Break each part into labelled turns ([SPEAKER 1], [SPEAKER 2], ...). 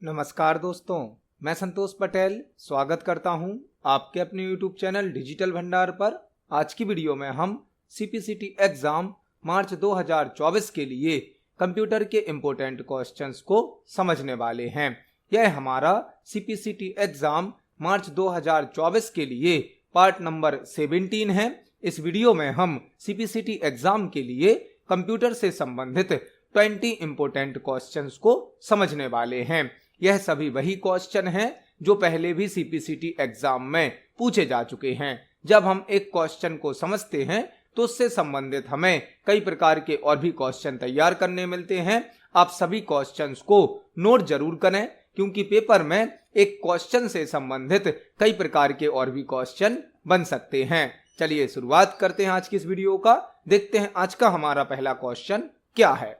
[SPEAKER 1] नमस्कार दोस्तों, मैं संतोष पटेल स्वागत करता हूं आपके अपने YouTube चैनल डिजिटल भंडार पर। आज की वीडियो में हम CPCT एग्जाम मार्च 2024 के लिए कंप्यूटर के इम्पोर्टेंट क्वेश्चंस को समझने वाले हैं। यह हमारा CPCT एग्जाम मार्च 2024 के लिए पार्ट नंबर 17 है। इस वीडियो में हम CPCT एग्जाम के लिए कंप्यूटर से संबंधित 20 इम्पोर्टेंट क्वेश्चंस को समझने वाले हैं। यह सभी वही क्वेश्चन हैं जो पहले भी CPCT एग्जाम में पूछे जा चुके हैं। जब हम एक क्वेश्चन को समझते हैं तो उससे संबंधित हमें कई प्रकार के और भी क्वेश्चन तैयार करने मिलते हैं। आप सभी क्वेश्चंस को नोट जरूर करें, क्योंकि पेपर में एक क्वेश्चन से संबंधित कई प्रकार के और भी क्वेश्चन बन सकते हैं। चलिए शुरुआत करते हैं आज की इस वीडियो का। देखते हैं आज का हमारा पहला क्वेश्चन क्या है।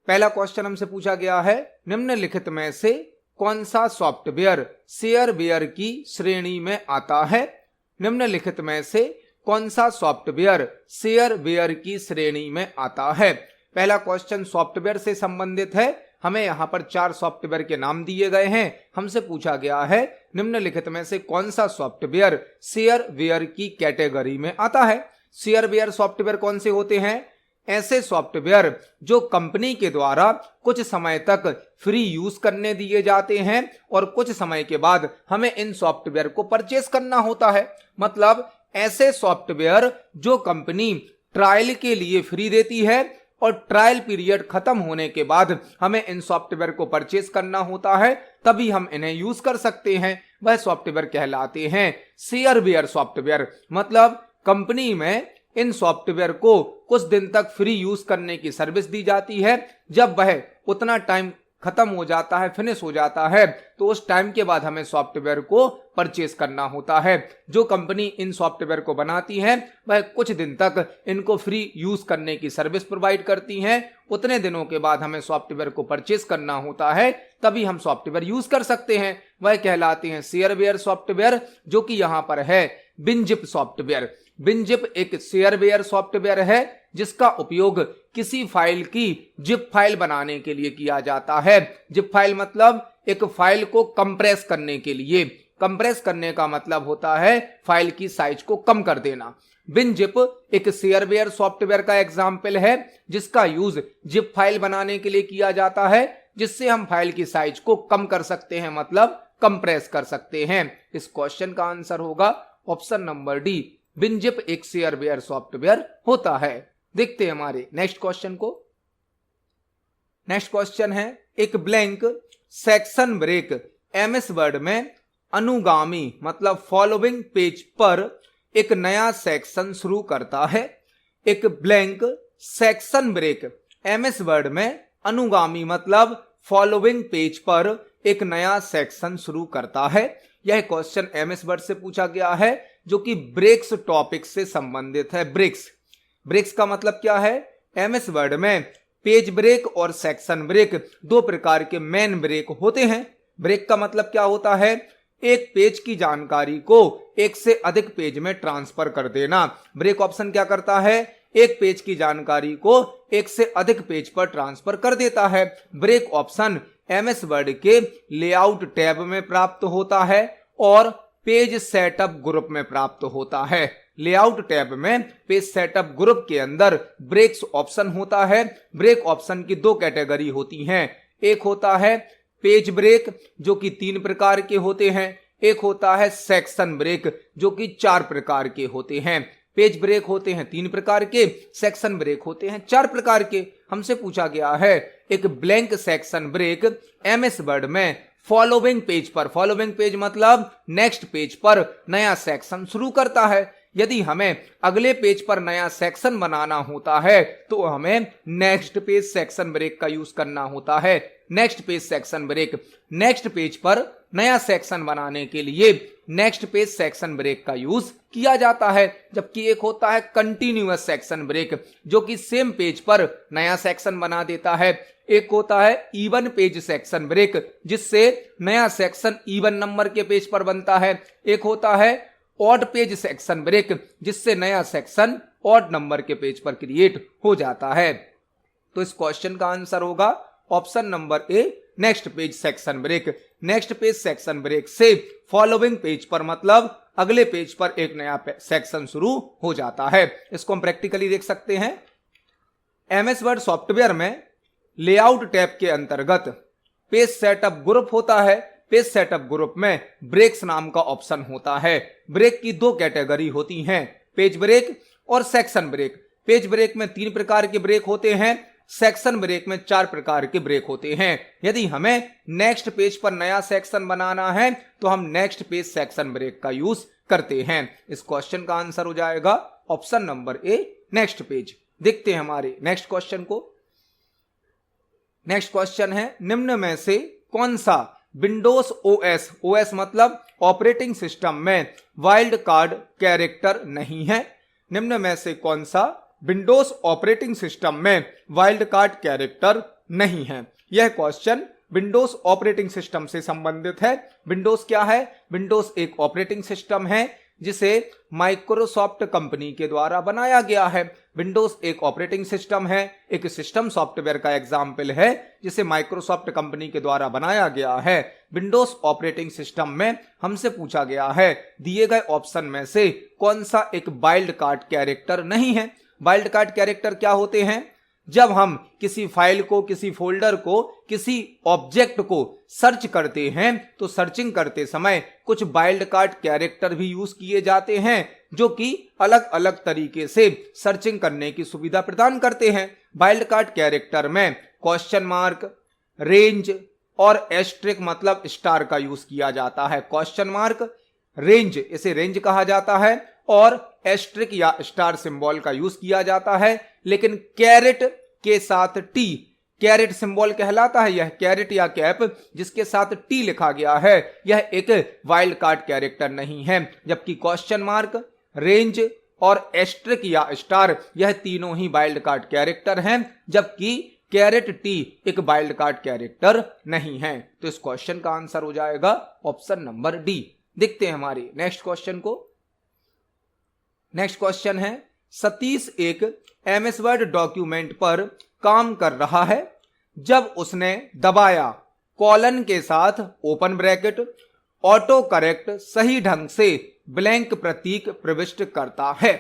[SPEAKER 1] पहला क्वेश्चन हमसे पूछा गया है, निम्नलिखित में से कौन सा सॉफ्टवेयर शेयरवेयर की श्रेणी में आता है। निम्नलिखित में से कौन सा सॉफ्टवेयर शेयरवेयर की श्रेणी में आता है। पहला क्वेश्चन सॉफ्टवेयर से संबंधित है। हमें यहाँ पर 4 सॉफ्टवेयर के नाम दिए गए हैं। हमसे पूछा गया है निम्नलिखित में से कौन सा सॉफ्टवेयर शेयरवेयर की कैटेगरी में आता है। शेयरवेयर सॉफ्टवेयर कौन से होते हैं? ऐसे सॉफ्टवेयर जो कंपनी के द्वारा कुछ समय तक फ्री यूज करने दिए जाते हैं और कुछ समय के बाद हमें इन सॉफ्टवेयर को परचेस करना होता है। मतलब ऐसे सॉफ्टवेयर जो कंपनी ट्रायल के लिए फ्री देती है और ट्रायल पीरियड खत्म होने के बाद हमें इन सॉफ्टवेयर को परचेस करना होता है, तभी हम इन्हें यूज कर सकते हैं। वह सॉफ्टवेयर कहलाते हैं शेयरवेयर सॉफ्टवेयर। मतलब कंपनी में इन सॉफ्टवेयर को कुछ दिन तक फ्री यूज करने की सर्विस दी जाती है। जब वह उतना टाइम खत्म हो जाता है, फिनिश हो जाता है, तो उस टाइम के बाद हमें सॉफ्टवेयर को परचेस करना होता है। जो कंपनी इन सॉफ्टवेयर को बनाती है वह कुछ दिन तक इनको फ्री यूज करने की सर्विस प्रोवाइड करती हैं। उतने दिनों के बाद हमें सॉफ्टवेयर को परचेस करना होता है, तभी हम सॉफ्टवेयर यूज कर सकते हैं। वह कहलाते हैं शेयरवेयर सॉफ्टवेयर, जो कि यहाँ पर है बिनजिप सॉफ्टवेयर। बिनजिप एक शेयरवेयर सॉफ्टवेयर है जिसका उपयोग किसी फाइल की जिप फाइल बनाने के लिए किया जाता है। जिप फाइल मतलब एक फाइल को कंप्रेस करने के लिए। कंप्रेस करने का मतलब होता है फाइल की साइज को कम कर देना। बिनजिप एक शेयरवेयर सॉफ्टवेयर का एग्जाम्पल है जिसका यूज जिप फाइल बनाने के लिए किया जाता है, जिससे हम फाइल की साइज को कम कर सकते हैं, मतलब कंप्रेस कर सकते हैं। इस क्वेश्चन का आंसर होगा ऑप्शन नंबर डी, बिनजिप एक शेयरवेयर सॉफ्टवेयर होता है। देखते हैं हमारे नेक्स्ट क्वेश्चन को। नेक्स्ट क्वेश्चन है, एक blank section break MS word में अनुगामी मतलब फॉलोइंग पेज पर एक नया सेक्शन शुरू करता है। एक blank section break MS word में अनुगामी मतलब फॉलोइंग पेज पर एक नया सेक्शन शुरू करता है। यह क्वेश्चन MS वर्ड से पूछा गया है, जो कि ब्रेक्स टॉपिक से संबंधित है। ब्रेक्स का मतलब क्या है? MS वर्ड में पेज ब्रेक और सेक्शन ब्रेक 2 प्रकार के मेन ब्रेक होते हैं। ब्रेक का मतलब क्या होता है? एक पेज की जानकारी को एक से अधिक पेज में ट्रांसफर कर देना। ब्रेक ऑप्शन क्या करता है? एक पेज की जानकारी को एक से अधिक पेज पर ट्रांसफर कर देता है। ब्रेक ऑप्शन MS वर्ड के लेआउट टैब में प्राप्त होता है और पेज सेटअप ग्रुप में प्राप्त होता है। लेआउट टैब में पेज सेटअप ग्रुप के अंदर ब्रेक्स ऑप्शन होता है। ब्रेक ऑप्शन की 2 कैटेगरी होती हैं। एक होता है पेज ब्रेक, जो कि 3 प्रकार के होते हैं। एक होता है सेक्शन ब्रेक, जो कि 4 प्रकार के होते हैं। पेज ब्रेक होते हैं 3 प्रकार के, सेक्शन ब्रेक होते हैं 4 प्रकार के। हमसे पूछा गया है एक blank section break MS word में फॉलोइंग पेज पर, फॉलोइंग पेज मतलब नेक्स्ट पेज पर नया सेक्शन शुरू करता है। यदि हमें अगले पेज पर नया सेक्शन बनाना होता है तो हमें नेक्स्ट पेज सेक्शन ब्रेक का यूज करना होता है। Next page section break, next page पर नया सेक्शन बनाने के लिए नेक्स्ट पेज सेक्शन ब्रेक का यूज किया जाता है। जबकि एक होता है कंटिन्यूअस सेक्शन ब्रेक, जो कि सेम पेज पर नया सेक्शन बना देता है। एक होता है इवन पेज सेक्शन ब्रेक, जिससे नया सेक्शन इवन नंबर के पेज पर बनता है। एक होता है ऑड पेज सेक्शन ब्रेक, जिससे नया सेक्शन ऑड नंबर के पेज पर क्रिएट हो जाता है। तो इस क्वेश्चन का आंसर होगा option number A, next page section break. Next page section break से फॉलोइंग पेज पर मतलब अगले पेज पर एक नया सेक्शन शुरू हो जाता है। इसको हम प्रैक्टिकली देख सकते हैं। एमएस वर्ड सॉफ्टवेयर में लेआउट टैब के अंतर्गत पेज सेटअप ग्रुप होता है। पेज सेटअप ग्रुप में ब्रेक्स नाम का ऑप्शन होता है। ब्रेक की दो कैटेगरी होती हैं, पेज ब्रेक और सेक्शन ब्रेक। पेज ब्रेक में 3 प्रकार के ब्रेक होते हैं, सेक्शन ब्रेक में 4 प्रकार के ब्रेक होते हैं। यदि हमें नेक्स्ट पेज पर नया सेक्शन बनाना है तो हम नेक्स्ट पेज सेक्शन ब्रेक का यूज करते हैं। इस क्वेश्चन का आंसर हो जाएगा option number A, next page. देखते हैं हमारे नेक्स्ट क्वेश्चन को। नेक्स्ट क्वेश्चन है, निम्न में से कौन सा विंडोज ओएस, ओएस मतलब ऑपरेटिंग सिस्टम में वाइल्ड कार्ड कैरेक्टर नहीं है? निम्न में से कौन सा विंडोज ऑपरेटिंग सिस्टम में वाइल्ड कार्ड कैरेक्टर नहीं है? यह क्वेश्चन विंडोज ऑपरेटिंग सिस्टम से संबंधित है। विंडोज क्या है? विंडोज एक ऑपरेटिंग सिस्टम है जिसे माइक्रोसॉफ्ट कंपनी के द्वारा बनाया गया है। विंडोज एक ऑपरेटिंग सिस्टम है, एक सिस्टम सॉफ्टवेयर का एग्जाम्पल है जिसे माइक्रोसॉफ्ट कंपनी के द्वारा बनाया गया है। विंडोज ऑपरेटिंग सिस्टम में हमसे पूछा गया है दिए गए ऑप्शन में से कौन सा एक वाइल्ड कार्ड कैरेक्टर नहीं है? वाइल्ड कार्ड कैरेक्टर क्या होते हैं? जब हम किसी फाइल को, किसी फोल्डर को, किसी ऑब्जेक्ट को सर्च करते हैं तो सर्चिंग करते समय कुछ वाइल्ड कार्ड कैरेक्टर भी यूज किए जाते हैं जो कि अलग अलग तरीके से सर्चिंग करने की सुविधा प्रदान करते हैं। वाइल्ड कार्ड कैरेक्टर में क्वेश्चन मार्क, रेंज और एस्ट्रिक मतलब स्टार का यूज किया जाता है। क्वेश्चन मार्क, रेंज, इसे रेंज कहा जाता है, और एस्ट्रिक या स्टार सिंबल का यूज किया जाता है। लेकिन कैरेट के साथ टी, कैरेट सिंबल कहलाता है। यह कैरेट या कैप जिसके साथ टी लिखा गया है यह एक वाइल्ड कार्ड कैरेक्टर नहीं है। जबकि क्वेश्चन मार्क, रेंज और एस्ट्रिक या स्टार यह तीनों ही वाइल्ड कार्ड कैरेक्टर हैं, जबकि कैरेट टी एक वाइल्ड कार्ड कैरेक्टर नहीं है। तो इस क्वेश्चन का आंसर हो जाएगा ऑप्शन नंबर डी। देखते हैं हमारे नेक्स्ट क्वेश्चन को। नेक्स्ट क्वेश्चन है, सतीश एक एमएस वर्ड डॉक्यूमेंट पर काम कर रहा है। जब उसने दबाया कॉलन के साथ ओपन ब्रैकेट, ऑटो करेक्ट सही ढंग से ब्लैंक प्रतीक प्रविष्ट करता है।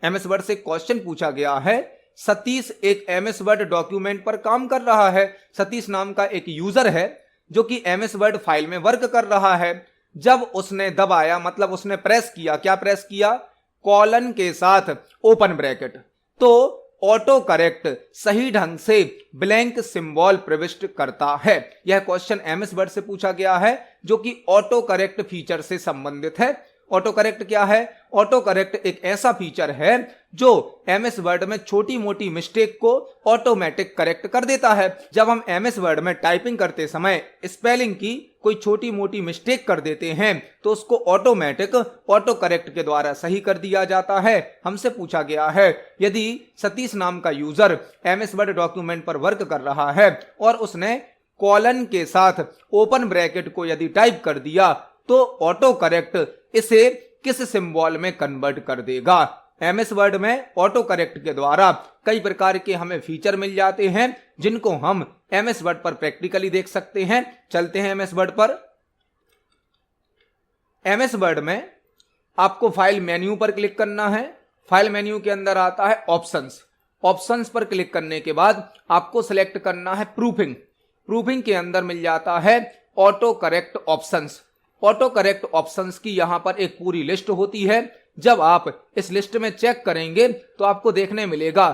[SPEAKER 1] एमएस वर्ड से क्वेश्चन पूछा गया है, सतीश एक एमएस वर्ड डॉक्यूमेंट पर काम कर रहा है। सतीश नाम का एक यूजर है जो कि एमएस वर्ड फाइल में वर्क कर रहा है। जब उसने दबाया मतलब उसने प्रेस किया, क्या प्रेस किया? कॉलन के साथ ओपन ब्रैकेट, तो ऑटो करेक्ट सही ढंग से ब्लैंक सिंबल प्रविष्ट करता है। यह क्वेश्चन एमएस वर्ड से पूछा गया है जो कि ऑटो करेक्ट फीचर से संबंधित है। ऑटो करेक्ट क्या है? ऑटो करेक्ट एक ऐसा फीचर है जो एमएस वर्ड में छोटी मोटी मिस्टेक को ऑटोमेटिक करेक्ट कर देता है। जब हम एमएस वर्ड में टाइपिंग करते समय स्पेलिंग की कोई छोटी मोटी मिस्टेक कर देते हैं तो उसको ऑटोमेटिक ऑटो करेक्ट के द्वारा सही कर दिया जाता है। हमसे पूछा गया है यदि सतीश नाम का यूजर एमएस वर्ड डॉक्यूमेंट पर वर्क कर रहा है और उसने कॉलन के साथ ओपन ब्रैकेट को यदि टाइप कर दिया तो ऑटो करेक्ट इसे किस सिंबल में कन्वर्ट कर देगा? एमएस वर्ड में ऑटो करेक्ट के द्वारा कई प्रकार के हमें फीचर मिल जाते हैं जिनको हम एमएस वर्ड पर प्रैक्टिकली देख सकते हैं। चलते हैं एमएस वर्ड पर। एमएस वर्ड में आपको फाइल मेन्यू पर क्लिक करना है। फाइल मेन्यू के अंदर आता है ऑप्शंस। ऑप्शंस पर क्लिक करने के बाद आपको सिलेक्ट करना है प्रूफिंग। प्रूफिंग के अंदर मिल जाता है auto correct options. Auto correct options की यहां पर एक पूरी लिस्ट होती है। जब आप इस लिस्ट में चेक करेंगे तो आपको देखने मिलेगा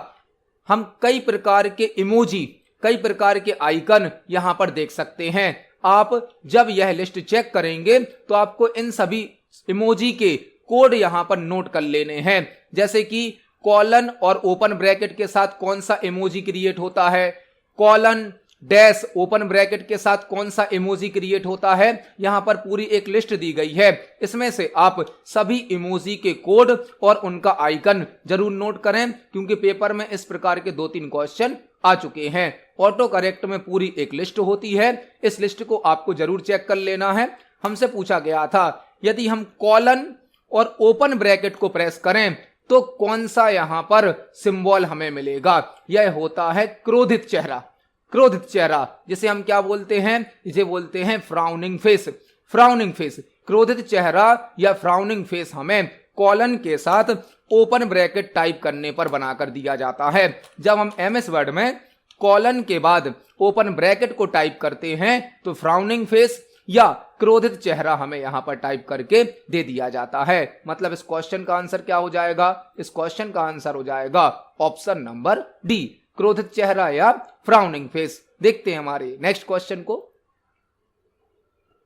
[SPEAKER 1] हम कई प्रकार के इमोजी, कई प्रकार के आइकन यहां पर देख सकते हैं। आप जब यह लिस्ट चेक करेंगे तो आपको इन सभी इमोजी के कोड यहां पर नोट कर लेने हैं। जैसे कि कॉलन और ओपन ब्रैकेट के साथ कौन सा इमोजी क्रिएट होता है, कॉलन डैश ओपन ब्रैकेट के साथ कौन सा इमोजी क्रिएट होता है, यहां पर पूरी एक लिस्ट दी गई है। इसमें से आप सभी इमोजी के कोड और उनका आइकन जरूर नोट करें क्योंकि पेपर में इस प्रकार के 2-3 क्वेश्चन आ चुके हैं। ऑटो करेक्ट में पूरी एक लिस्ट होती है, इस लिस्ट को आपको जरूर चेक कर लेना है। हमसे पूछा गया था यदि हम कॉलन और ओपन ब्रैकेट को प्रेस करें तो कौन सा यहां पर सिंबल हमें मिलेगा? यह होता है क्रोधित चेहरा। क्रोधित चेहरा, जिसे हम क्या बोलते हैं, इसे बोलते हैं फ्राउनिंग फेस। फ्राउनिंग फेस, क्रोधित चेहरा या फ्राउनिंग फेस हमें कॉलन के साथ ओपन ब्रैकेट टाइप करने पर बनाकर दिया जाता है। जब हम एमएस वर्ड में कॉलन के बाद ओपन ब्रैकेट को टाइप करते हैं तो फ्राउनिंग फेस या क्रोधित चेहरा हमें यहां पर टाइप करके दे दिया जाता है। मतलब इस क्वेश्चन का आंसर क्या हो जाएगा, इस क्वेश्चन का आंसर हो जाएगा ऑप्शन नंबर डी, क्रोधित चेहरा या फ्राउनिंग फेस। देखते हैं हमारे नेक्स्ट क्वेश्चन को।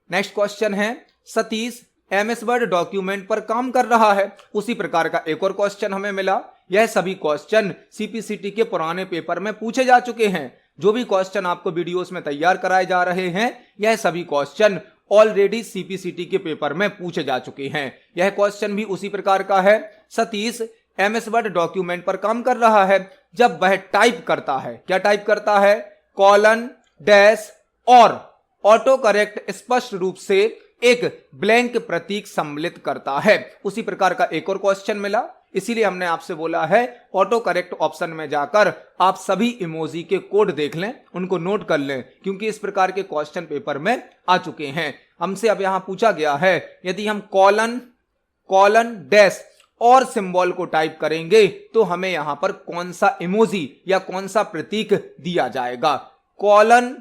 [SPEAKER 1] नेक्स्ट क्वेश्चन है, सतीश एमएस वर्ड डॉक्यूमेंट पर काम कर रहा है। उसी प्रकार का एक और क्वेश्चन हमें मिला। यह सभी क्वेश्चन सीपीसीटी के पुराने पेपर में पूछे जा चुके हैं। जो भी क्वेश्चन आपको वीडियोस में तैयार कराए जा रहे हैं, यह सभी क्वेश्चन ऑलरेडी सीपीसीटी के पेपर में पूछे जा चुके हैं। यह क्वेश्चन भी उसी प्रकार का है। सतीश एमएस वर्ड डॉक्यूमेंट पर काम कर रहा है। जब वह टाइप करता है, क्या टाइप करता है, कॉलन, डैश और ऑटो करेक्ट स्पष्ट रूप से एक ब्लैंक प्रतीक सम्मिलित करता है। उसी प्रकार का एक और क्वेश्चन मिला, इसीलिए हमने आपसे बोला है ऑटो करेक्ट ऑप्शन में जाकर आप सभी इमोजी के कोड देख लें, उनको नोट कर लें, क्योंकि इस प्रकार के क्वेश्चन पेपर में आ चुके हैं। हमसे अब यहां पूछा गया है, यदि हम कॉलन डैश और सिंबल को टाइप करेंगे तो हमें यहां पर कौन सा इमोजी या कौन सा प्रतीक दिया जाएगा। कॉलन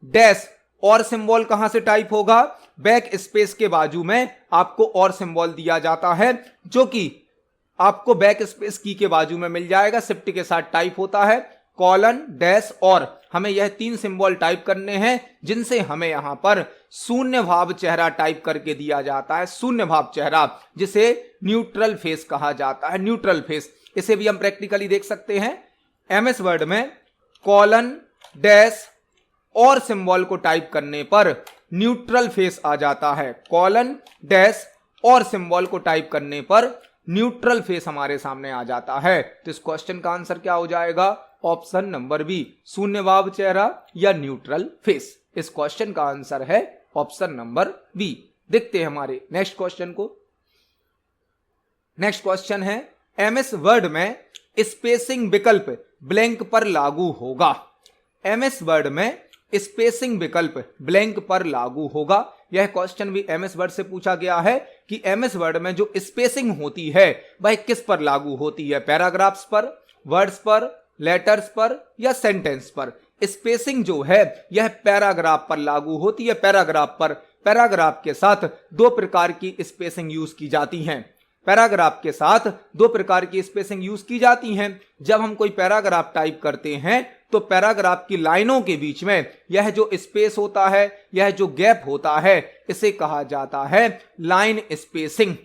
[SPEAKER 1] डैश और सिंबल कहां से टाइप होगा, बैक स्पेस के बाजू में आपको और सिंबल दिया जाता है, जो कि आपको बैक स्पेस की के बाजू में मिल जाएगा, शिफ्ट के साथ टाइप होता है। कॉलन डैश और हमें यह 3 सिंबल टाइप करने हैं, जिनसे हमें यहां पर शून्य भाव चेहरा टाइप करके दिया जाता है। शून्य भाव चेहरा, जिसे न्यूट्रल फेस कहा जाता है। न्यूट्रल फेस, इसे भी हम प्रैक्टिकली देख सकते हैं। एमएस वर्ड में कॉलन डैश और सिंबल को टाइप करने पर न्यूट्रल फेस आ जाता है। कॉलन डैश और सिंबल को टाइप करने पर न्यूट्रल फेस हमारे सामने आ जाता है। तो इस क्वेश्चन का आंसर क्या हो जाएगा, ऑप्शन नंबर बी, शून्य भाव चेहरा या न्यूट्रल फेस। इस क्वेश्चन का आंसर है ऑप्शन नंबर बी। देखते हैं हमारे नेक्स्ट क्वेश्चन को। नेक्स्ट क्वेश्चन है, एमएस वर्ड में स्पेसिंग विकल्प ब्लैंक पर लागू होगा। एमएस वर्ड में स्पेसिंग विकल्प ब्लैंक पर लागू होगा। यह क्वेश्चन भी एमएस वर्ड से पूछा गया है कि एमएस वर्ड में जो स्पेसिंग होती है वह किस पर लागू होती है, पैराग्राफ्स पर, वर्ड्स पर, लेटर्स पर या सेंटेंस पर। स्पेसिंग जो है यह पैराग्राफ पर लागू होती है। पैराग्राफ पर, पैराग्राफ के साथ 2 प्रकार की स्पेसिंग यूज की जाती हैं। पैराग्राफ के साथ 2 प्रकार की स्पेसिंग यूज की जाती हैं। जब हम कोई पैराग्राफ टाइप करते हैं तो पैराग्राफ की लाइनों के बीच में यह जो स्पेस होता है, यह जो गैप होता है, इसे कहा जाता है लाइन स्पेसिंग।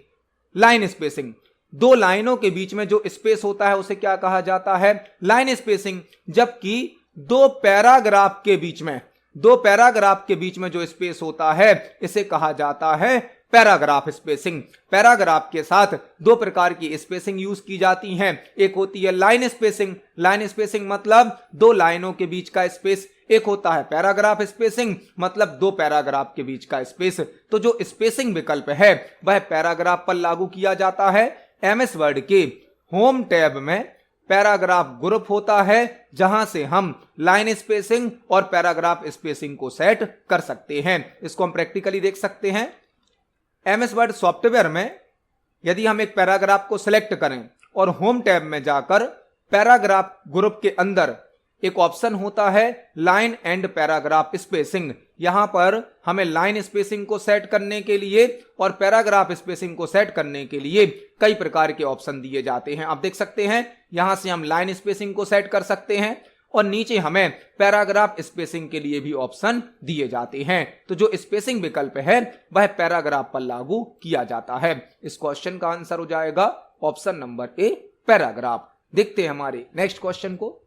[SPEAKER 1] लाइन स्पेसिंग, 2 लाइनों के बीच में जो स्पेस होता है उसे क्या कहा जाता है, लाइन स्पेसिंग। जबकि 2 पैराग्राफ के बीच में, 2 पैराग्राफ के बीच में जो स्पेस होता है इसे कहा जाता है पैराग्राफ स्पेसिंग। पैराग्राफ के साथ 2 प्रकार की स्पेसिंग यूज की जाती हैं। एक होती है लाइन स्पेसिंग। लाइन स्पेसिंग मतलब 2 लाइनों के बीच का स्पेस। एक होता है पैराग्राफ स्पेसिंग, मतलब 2 पैराग्राफ के बीच का स्पेस। तो जो स्पेसिंग विकल्प है वह पैराग्राफ पर लागू किया जाता है। एमएस वर्ड के होम टैब में पैराग्राफ ग्रुप होता है, जहां से हम लाइन स्पेसिंग और पैराग्राफ स्पेसिंग को सेट कर सकते हैं। इसको हम प्रैक्टिकली देख सकते हैं। एमएस वर्ड सॉफ्टवेयर में यदि हम एक पैराग्राफ को सिलेक्ट करें और होम टैब में जाकर पैराग्राफ ग्रुप के अंदर एक ऑप्शन होता है लाइन एंड पैराग्राफ स्पेसिंग। यहां पर हमें लाइन स्पेसिंग को सेट करने के लिए और पैराग्राफ स्पेसिंग को सेट करने के लिए कई प्रकार के ऑप्शन दिए जाते हैं। आप देख सकते हैं, यहां से हम लाइन स्पेसिंग को सेट कर सकते हैं और नीचे हमें पैराग्राफ स्पेसिंग के लिए भी ऑप्शन दिए जाते हैं। तो जो स्पेसिंग विकल्प है वह पैराग्राफ पर लागू किया जाता है। इस क्वेश्चन का आंसर हो जाएगा ऑप्शन नंबर ए, पैराग्राफ। देखते हैं हमारे नेक्स्ट क्वेश्चन को।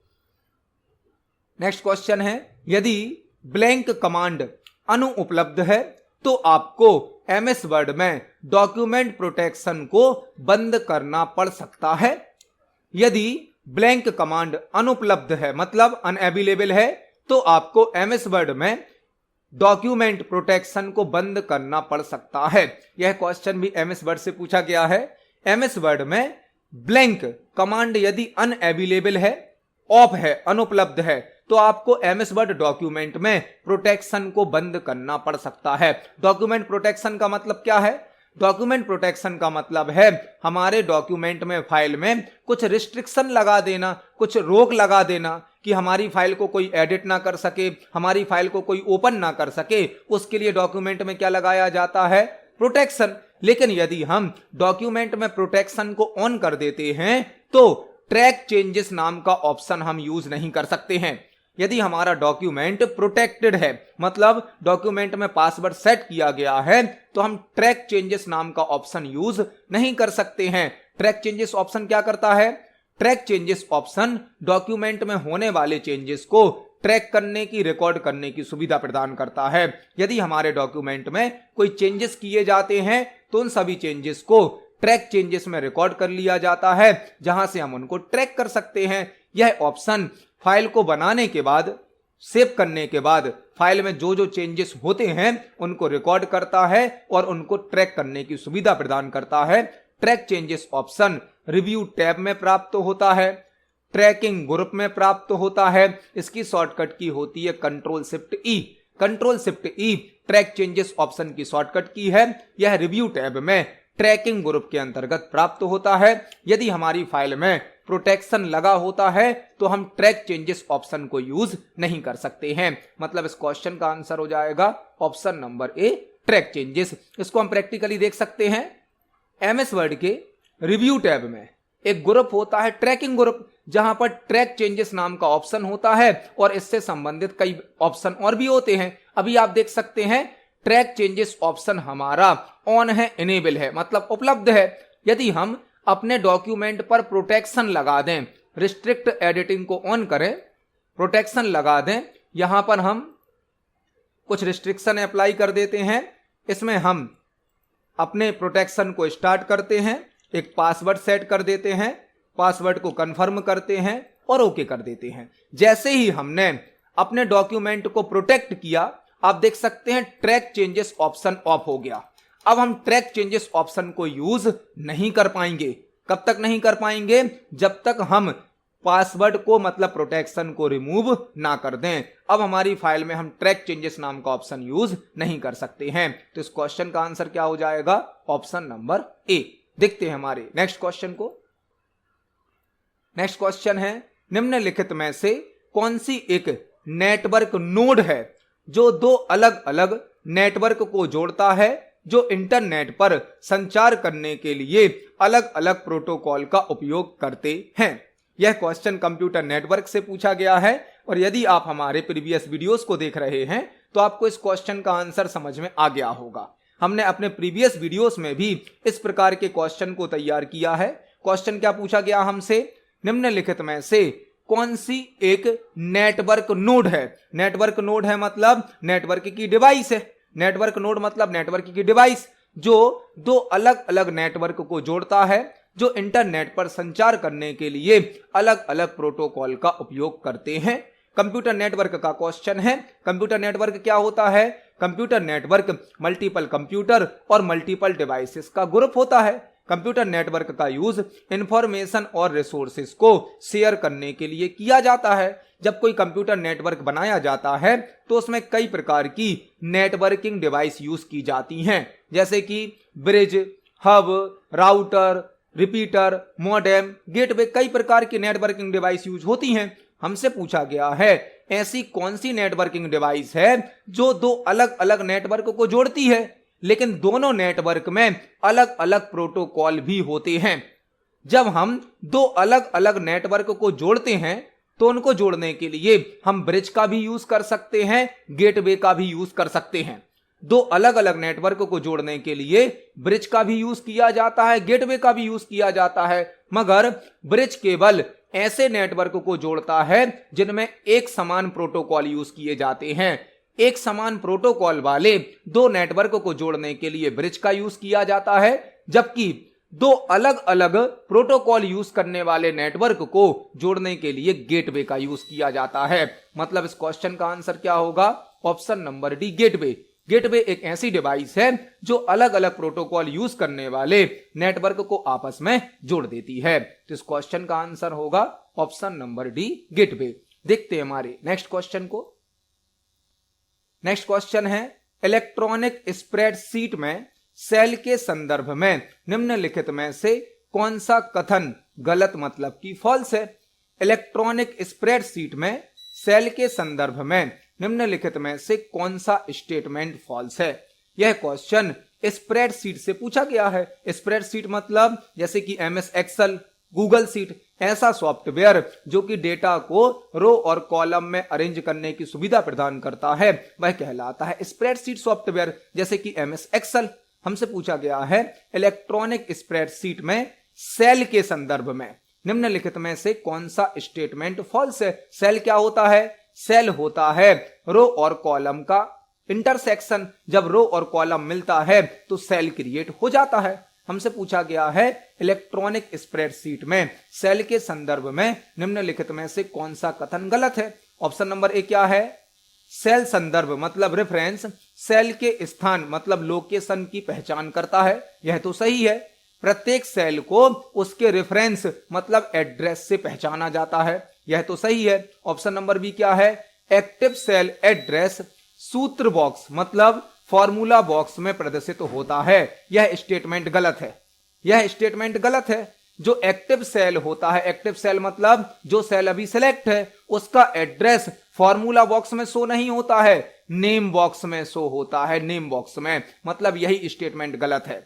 [SPEAKER 1] नेक्स्ट क्वेश्चन है, यदि ब्लैंक कमांड अनुपलब्ध है तो आपको एमएस वर्ड में डॉक्यूमेंट प्रोटेक्शन को बंद करना पड़ सकता है। यदि ब्लैंक कमांड अनुपलब्ध है मतलब अनअवेलेबल है, तो आपको एमएस वर्ड में डॉक्यूमेंट प्रोटेक्शन को बंद करना पड़ सकता है। यह क्वेश्चन भी एमएस वर्ड से पूछा गया है। एमएस वर्ड में ब्लैंक कमांड यदि अनअवेलेबल है, ऑफ है, अनुपलब्ध है, तो आपको एमएस वर्ड डॉक्यूमेंट में प्रोटेक्शन को बंद करना पड़ सकता है। डॉक्यूमेंट प्रोटेक्शन का मतलब क्या है? डॉक्यूमेंट प्रोटेक्शन का मतलब है हमारे डॉक्यूमेंट में, फाइल में कुछ रिस्ट्रिक्शन लगा देना, कुछ रोक लगा देना कि हमारी फाइल को कोई एडिट ना कर सके, हमारी फाइल को कोई ओपन ना कर सके। उसके लिए डॉक्यूमेंट में क्या लगाया जाता है? प्रोटेक्शन। लेकिन यदि हम डॉक्यूमेंट में प्रोटेक्शन को ऑन कर देते हैं तो ट्रैक चेंजेस नाम का ऑप्शन हम यूज नहीं कर सकते हैं। यदि हमारा डॉक्यूमेंट प्रोटेक्टेड है, मतलब डॉक्यूमेंट में पासवर्ड सेट किया गया है, तो हम ट्रैक चेंजेस नाम का ऑप्शन यूज नहीं कर सकते हैं। ट्रैक चेंजेस ऑप्शन क्या करता है? ट्रैक चेंजेस ऑप्शन डॉक्यूमेंट में होने वाले चेंजेस को ट्रैक करने की, रिकॉर्ड करने की सुविधा प्रदान करता है। यदि हमारे डॉक्यूमेंट में कोई चेंजेस किए जाते हैं तो उन सभी चेंजेस को ट्रैक चेंजेस में रिकॉर्ड कर लिया जाता है, जहां से हम उनको ट्रैक कर सकते हैं। यह ऑप्शन फाइल को बनाने के बाद, सेव करने के बाद फाइल में जो जो चेंजेस होते हैं उनको रिकॉर्ड करता है और उनको ट्रैक करने की सुविधा प्रदान करता है। Track changes option review tab में प्राप्त होता है, ट्रैकिंग ग्रुप में प्राप्त होता है। इसकी शॉर्टकट की होती है कंट्रोल शिफ्ट ई। कंट्रोल शिफ्ट ई ट्रैक चेंजेस ऑप्शन की शॉर्टकट की है। यह रिव्यू टैब में ट्रैकिंग ग्रुप के अंतर्गत प्राप्त होता है। यदि हमारी फाइल में प्रोटेक्शन लगा होता है तो हम ट्रैक चेंजेस ऑप्शन को यूज नहीं कर सकते हैं। मतलब इस क्वेश्चन का आंसर हो जाएगा ऑप्शन नंबर ए, ट्रैक चेंजेस। इसको हम प्रैक्टिकली देख सकते हैं। एमएस वर्ड के रिव्यू टैब में एक ग्रुप होता है, ट्रैकिंग ग्रुप, जहां पर ट्रैक चेंजेस नाम का ऑप्शन होता है और इससे संबंधित कई ऑप्शन और भी होते हैं। अभी आप देख सकते हैं ट्रैक चेंजेस ऑप्शन हमारा ऑन है, इनेबल है, मतलब उपलब्ध है। यदि हम अपने डॉक्यूमेंट पर प्रोटेक्शन लगा दें, रिस्ट्रिक्ट एडिटिंग को ऑन करें, प्रोटेक्शन लगा दें, यहां पर हम कुछ रिस्ट्रिक्शन अप्लाई कर देते हैं। इसमें हम अपने प्रोटेक्शन को स्टार्ट करते हैं, एक पासवर्ड सेट कर देते हैं, पासवर्ड को कंफर्म करते हैं और ओके कर देते हैं। जैसे ही हमने अपने डॉक्यूमेंट को प्रोटेक्ट किया, आप देख सकते हैं ट्रैक चेंजेस ऑप्शन ऑफ हो गया। अब हम ट्रैक चेंजेस ऑप्शन को यूज नहीं कर पाएंगे। कब तक नहीं कर पाएंगे? जब तक हम पासवर्ड को, मतलब प्रोटेक्शन को रिमूव ना कर दें। अब हमारी फाइल में हम ट्रैक चेंजेस नाम का ऑप्शन यूज नहीं कर सकते हैं। तो इस क्वेश्चन का आंसर क्या हो जाएगा? ऑप्शन नंबर ए। देखते हैं हमारे नेक्स्ट क्वेश्चन को। नेक्स्ट क्वेश्चन है, निम्नलिखित में से कौन सी एक नेटवर्क नोड है जो दो अलग अलग नेटवर्क को जोड़ता है, जो इंटरनेट पर संचार करने के लिए अलग अलग प्रोटोकॉल का उपयोग करते हैं? यह क्वेश्चन कंप्यूटर नेटवर्क से पूछा गया है और यदि आप हमारे प्रीवियस वीडियोस को देख रहे हैं तो आपको इस क्वेश्चन का आंसर समझ में आ गया होगा। हमने अपने प्रीवियस वीडियोस में भी इस प्रकार के क्वेश्चन को तैयार किया है। क्वेश्चन क्या पूछा गया हमसे? निम्नलिखित में से कौन सी एक नेटवर्क नोड है? नेटवर्क नोड है मतलब नेटवर्क की डिवाइस है। नेटवर्क नोड मतलब नेटवर्क की डिवाइस जो दो अलग अलग नेटवर्क को जोड़ता है, जो इंटरनेट पर संचार करने के लिए अलग अलग प्रोटोकॉल का उपयोग करते हैं। कंप्यूटर नेटवर्क का क्वेश्चन है। कंप्यूटर नेटवर्क क्या होता है? कंप्यूटर नेटवर्क मल्टीपल कंप्यूटर और मल्टीपल डिवाइसेस का ग्रुप होता है। कंप्यूटर नेटवर्क का यूज इंफॉर्मेशन और रिसोर्सेज को शेयर करने के लिए किया जाता है। जब कोई कंप्यूटर नेटवर्क बनाया जाता है तो उसमें कई प्रकार की नेटवर्किंग डिवाइस यूज की जाती हैं, जैसे कि bridge, hub, router, repeater, modem, gateway, कई प्रकार की नेटवर्किंग डिवाइस यूज होती हैं। हमसे पूछा गया है ऐसी कौन सी नेटवर्किंग डिवाइस है जो दो अलग अलग नेटवर्क को जोड़ती है, लेकिन दोनों नेटवर्क में अलग अलग प्रोटोकॉल भी होते हैं। जब हम दो अलग अलग नेटवर्क को जोड़ते हैं तो उनको जोड़ने के लिए हम ब्रिज का भी यूज कर सकते हैं, गेटवे का भी यूज कर सकते हैं। दो अलग अलग नेटवर्क को जोड़ने के लिए ब्रिज का भी यूज किया जाता है, गेटवे का भी यूज किया जाता है, मगर ब्रिज केवल ऐसे नेटवर्क को जोड़ता है जिनमें एक समान प्रोटोकॉल यूज किए जाते हैं। एक समान प्रोटोकॉल वाले दो नेटवर्क को जोड़ने के लिए ब्रिज का यूज किया जाता है, जबकि दो अलग अलग प्रोटोकॉल यूज करने वाले नेटवर्क को जोड़ने के लिए गेटवे का यूज किया जाता है। मतलब इस क्वेश्चन का आंसर क्या होगा? Option number D, gateway. Gateway एक ऐसी डिवाइस है जो अलग अलग प्रोटोकॉल यूज करने वाले नेटवर्क को आपस में जोड़ देती है। तो इस क्वेश्चन का आंसर होगा ऑप्शन नंबर डी, गेटवे। देखते हैं हमारे नेक्स्ट क्वेश्चन को। नेक्स्ट क्वेश्चन है इलेक्ट्रॉनिक स्प्रेडशीट में सेल के संदर्भ में निम्नलिखित में से कौन सा कथन गलत मतलब की फॉल्स है। इलेक्ट्रॉनिक स्प्रेडशीट में सेल के संदर्भ में निम्नलिखित में से कौन सा स्टेटमेंट फॉल्स है। यह क्वेश्चन स्प्रेडशीट से पूछा गया है। स्प्रेडशीट मतलब जैसे कि एमएस एक्सेल, गूगल शीट, ऐसा सॉफ्टवेयर जो कि डेटा को रो और कॉलम में अरेंज करने की सुविधा प्रदान करता है, वह कहलाता है स्प्रेडशीट सॉफ्टवेयर, जैसे कि एमएस एक्सेल। हमसे पूछा गया है इलेक्ट्रॉनिक स्प्रेडशीट में सेल के संदर्भ में निम्नलिखित में से कौन सा स्टेटमेंट फॉल्स है। सेल क्या होता है? सेल होता है रो और कॉलम का इंटरसेक्शन। जब रो और कॉलम मिलता है तो सेल क्रिएट हो जाता है। हमसे पूछा गया है इलेक्ट्रॉनिक स्प्रेडशीट में सेल के संदर्भ में निम्नलिखित में से कौन सा कथन गलत है। ऑप्शन नंबर ए क्या है? सेल संदर्भ मतलब रेफरेंस सेल के स्थान मतलब लोकेशन की पहचान करता है, यह तो सही है। प्रत्येक सेल को उसके रेफरेंस मतलब एड्रेस से पहचाना जाता है, यह तो सही है। ऑप्शन नंबर बी क्या है? एक्टिव सेल एड्रेस सूत्र बॉक्स मतलब फॉर्मूला बॉक्स में प्रदर्शित होता है, यह स्टेटमेंट गलत है। यह स्टेटमेंट गलत है। जो एक्टिव सेल होता है, एक्टिव सेल मतलब जो सेल अभी सिलेक्ट है, उसका एड्रेस फॉर्मूला बॉक्स में शो नहीं होता है, नेम बॉक्स में शो होता है, नेम बॉक्स में। मतलब यही स्टेटमेंट गलत है।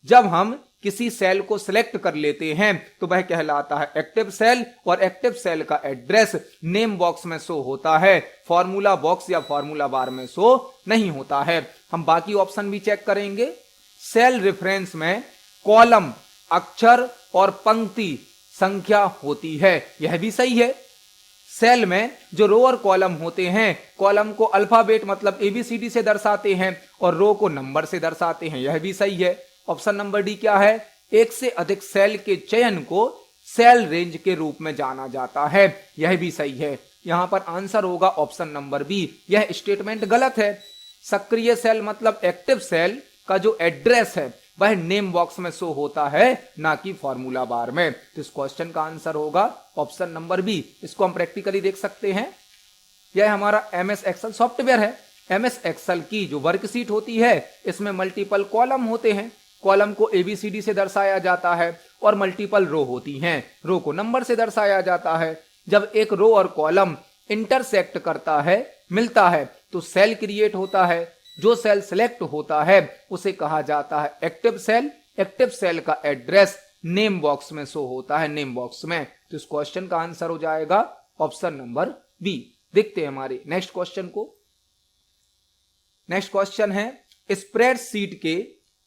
[SPEAKER 1] जब हम किसी सेल को सिलेक्ट कर लेते हैं तो वह कहलाता है एक्टिव सेल, और एक्टिव सेल का एड्रेस नेम बॉक्स में शो होता है, फॉर्मूला बॉक्स या फॉर्मूला बार में शो नहीं होता है। हम बाकी ऑप्शन भी चेक करेंगे। सेल रेफरेंस में कॉलम, अक्षर और पंक्ति संख्या होती है, यह भी सही है। सेल में जो रो और कॉलम होते हैं, कॉलम को अल्फाबेट मतलब एबीसीडी से दर्शाते हैं और रो को नंबर से दर्शाते हैं, यह भी सही है। ऑप्शन नंबर डी क्या है? एक से अधिक सेल के चयन को सेल रेंज के रूप में जाना जाता है, यह भी सही है। यहां पर आंसर होगा ऑप्शन नंबर बी। यह स्टेटमेंट गलत है। सक्रिय सेल मतलब एक्टिव सेल का जो एड्रेस है वह नेम बॉक्स में शो होता है, ना कि फॉर्मूला बार में। तो इस क्वेश्चन का आंसर होगा ऑप्शन नंबर बी। इसको हम प्रैक्टिकली देख सकते हैं। यह हमारा एमएस एक्सेल सॉफ्टवेयर है। एमएस एक्सेल की जो वर्कशीट होती है, इसमें मल्टीपल कॉलम होते हैं, कॉलम को एबीसीडी से दर्शाया जाता है, और मल्टीपल रो होती हैं, रो को नंबर से दर्शाया जाता है। जब एक रो और कॉलम इंटरसेक्ट करता है, मिलता है, तो सेल क्रिएट होता है। जो सेल सिलेक्ट होता है उसे कहा जाता है एक्टिव सेल। एक्टिव सेल का एड्रेस नेम बॉक्स में शो होता है, नेम बॉक्स में। तो इस क्वेश्चन का आंसर हो जाएगा ऑप्शन नंबर बी। देखते हैं हमारे नेक्स्ट क्वेश्चन को। नेक्स्ट क्वेश्चन है स्प्रेडशीट के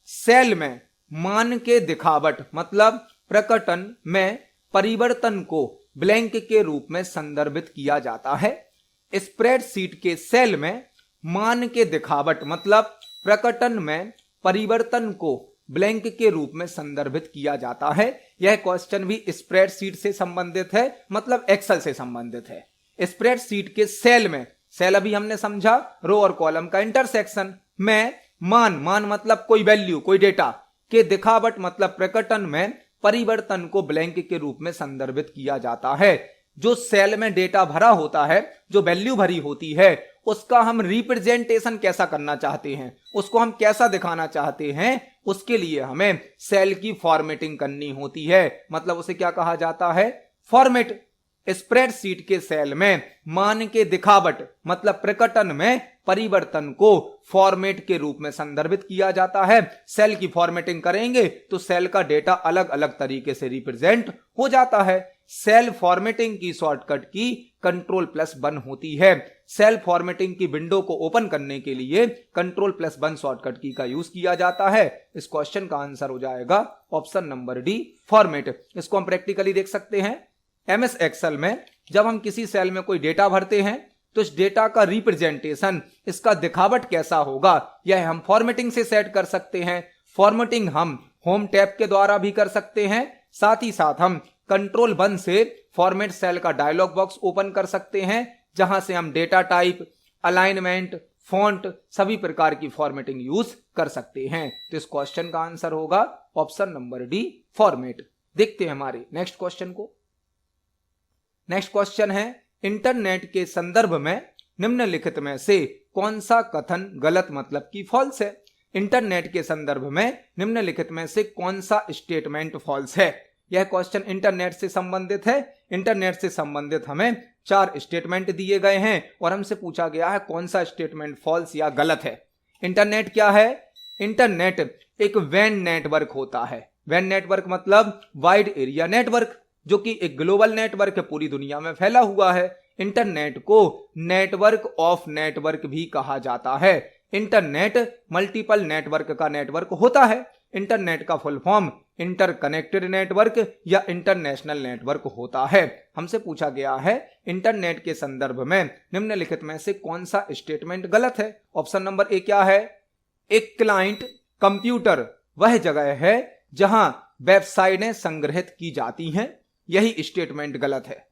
[SPEAKER 1] सेल में मान के दिखावट मतलब प्रकटन में परिवर्तन को ब्लैंक के रूप में संदर्भित किया जाता है। स्प्रेडशीट के सेल में मान के दिखावट मतलब प्रकटन में परिवर्तन को ब्लैंक के रूप में संदर्भित किया जाता है। यह क्वेश्चन भी स्प्रेडशीट से संबंधित है, मतलब एक्सेल से संबंधित है। स्प्रेडशीट के सेल में, सेल अभी हमने समझा रो और कॉलम का इंटरसेक्शन, में मान मतलब कोई वैल्यू, कोई डेटा के दिखावट मतलब प्रकटन में परिवर्तन को ब्लैंक के रूप में संदर्भित किया जाता है। जो सेल में डेटा भरा होता है, जो वैल्यू भरी होती है, उसका हम रिप्रेजेंटेशन कैसा करना चाहते हैं, उसको हम कैसा दिखाना चाहते हैं, उसके लिए हमें सेल की फॉर्मेटिंग करनी होती है। मतलब उसे क्या कहा जाता है? फॉर्मेट। स्प्रेडशीट के सेल में मान के दिखावट मतलब प्रकटन में परिवर्तन को फॉर्मेट के रूप में संदर्भित किया जाता है। सेल की फॉर्मेटिंग करेंगे तो सेल का डेटा अलग अलग तरीके से रिप्रेजेंट हो जाता है। सेल फॉर्मेटिंग की शॉर्टकट की Ctrl+1 होती है। सेल फॉर्मेटिंग की विंडो को ओपन करने के लिए Ctrl+1 शॉर्टकट की का यूज किया जाता है। इस क्वेश्चन का आंसर हो जाएगा ऑप्शन नंबर डी, फॉर्मेट। इसको हम प्रैक्टिकली देख सकते हैं। एमएस एक्सेल में जब हम किसी सेल में कोई डेटा भरते हैं तो इस डेटा का रिप्रेजेंटेशन, इसका दिखावट कैसा होगा, यह हम फॉर्मेटिंग से सेट कर सकते हैं। फॉर्मेटिंग हम होम टैब के द्वारा भी कर सकते हैं। साथ ही साथ हम Ctrl+1 से फॉर्मेट सेल का डायलॉग बॉक्स ओपन कर सकते हैं, जहां से हम डेटा टाइप, अलाइनमेंट, फॉन्ट सभी प्रकार की फॉर्मेटिंग यूज कर सकते हैं। तो इस क्वेश्चन का आंसर होगा ऑप्शन नंबर डी, फॉर्मेट। देखते हैं हमारे नेक्स्ट क्वेश्चन को। नेक्स्ट क्वेश्चन है इंटरनेट के संदर्भ में निम्नलिखित में से कौन सा कथन गलत मतलब की फॉल्स है। इंटरनेट के संदर्भ में निम्नलिखित में से कौन सा स्टेटमेंट फॉल्स है। यह क्वेश्चन इंटरनेट से संबंधित है। इंटरनेट से संबंधित हमें 4 स्टेटमेंट दिए गए हैं और हमसे पूछा गया है कौन सा स्टेटमेंट फॉल्स या गलत है। इंटरनेट क्या है? इंटरनेट एक वैन नेटवर्क होता है। वैन नेटवर्क मतलब वाइड एरिया नेटवर्क, जो कि एक ग्लोबल नेटवर्क पूरी दुनिया में फैला हुआ है। इंटरनेट को नेटवर्क ऑफ नेटवर्क भी कहा जाता है। इंटरनेट मल्टीपल नेटवर्क का नेटवर्क होता है। इंटरनेट का फुल फॉर्म इंटरकनेक्टेड नेटवर्क या इंटरनेशनल नेटवर्क होता है। हमसे पूछा गया है इंटरनेट के संदर्भ में निम्नलिखित में से कौन सा स्टेटमेंट गलत है। ऑप्शन नंबर ए क्या है? एक क्लाइंट कंप्यूटर वह जगह है जहां वेबसाइटें संग्रहित की जाती हैं, यही स्टेटमेंट गलत है।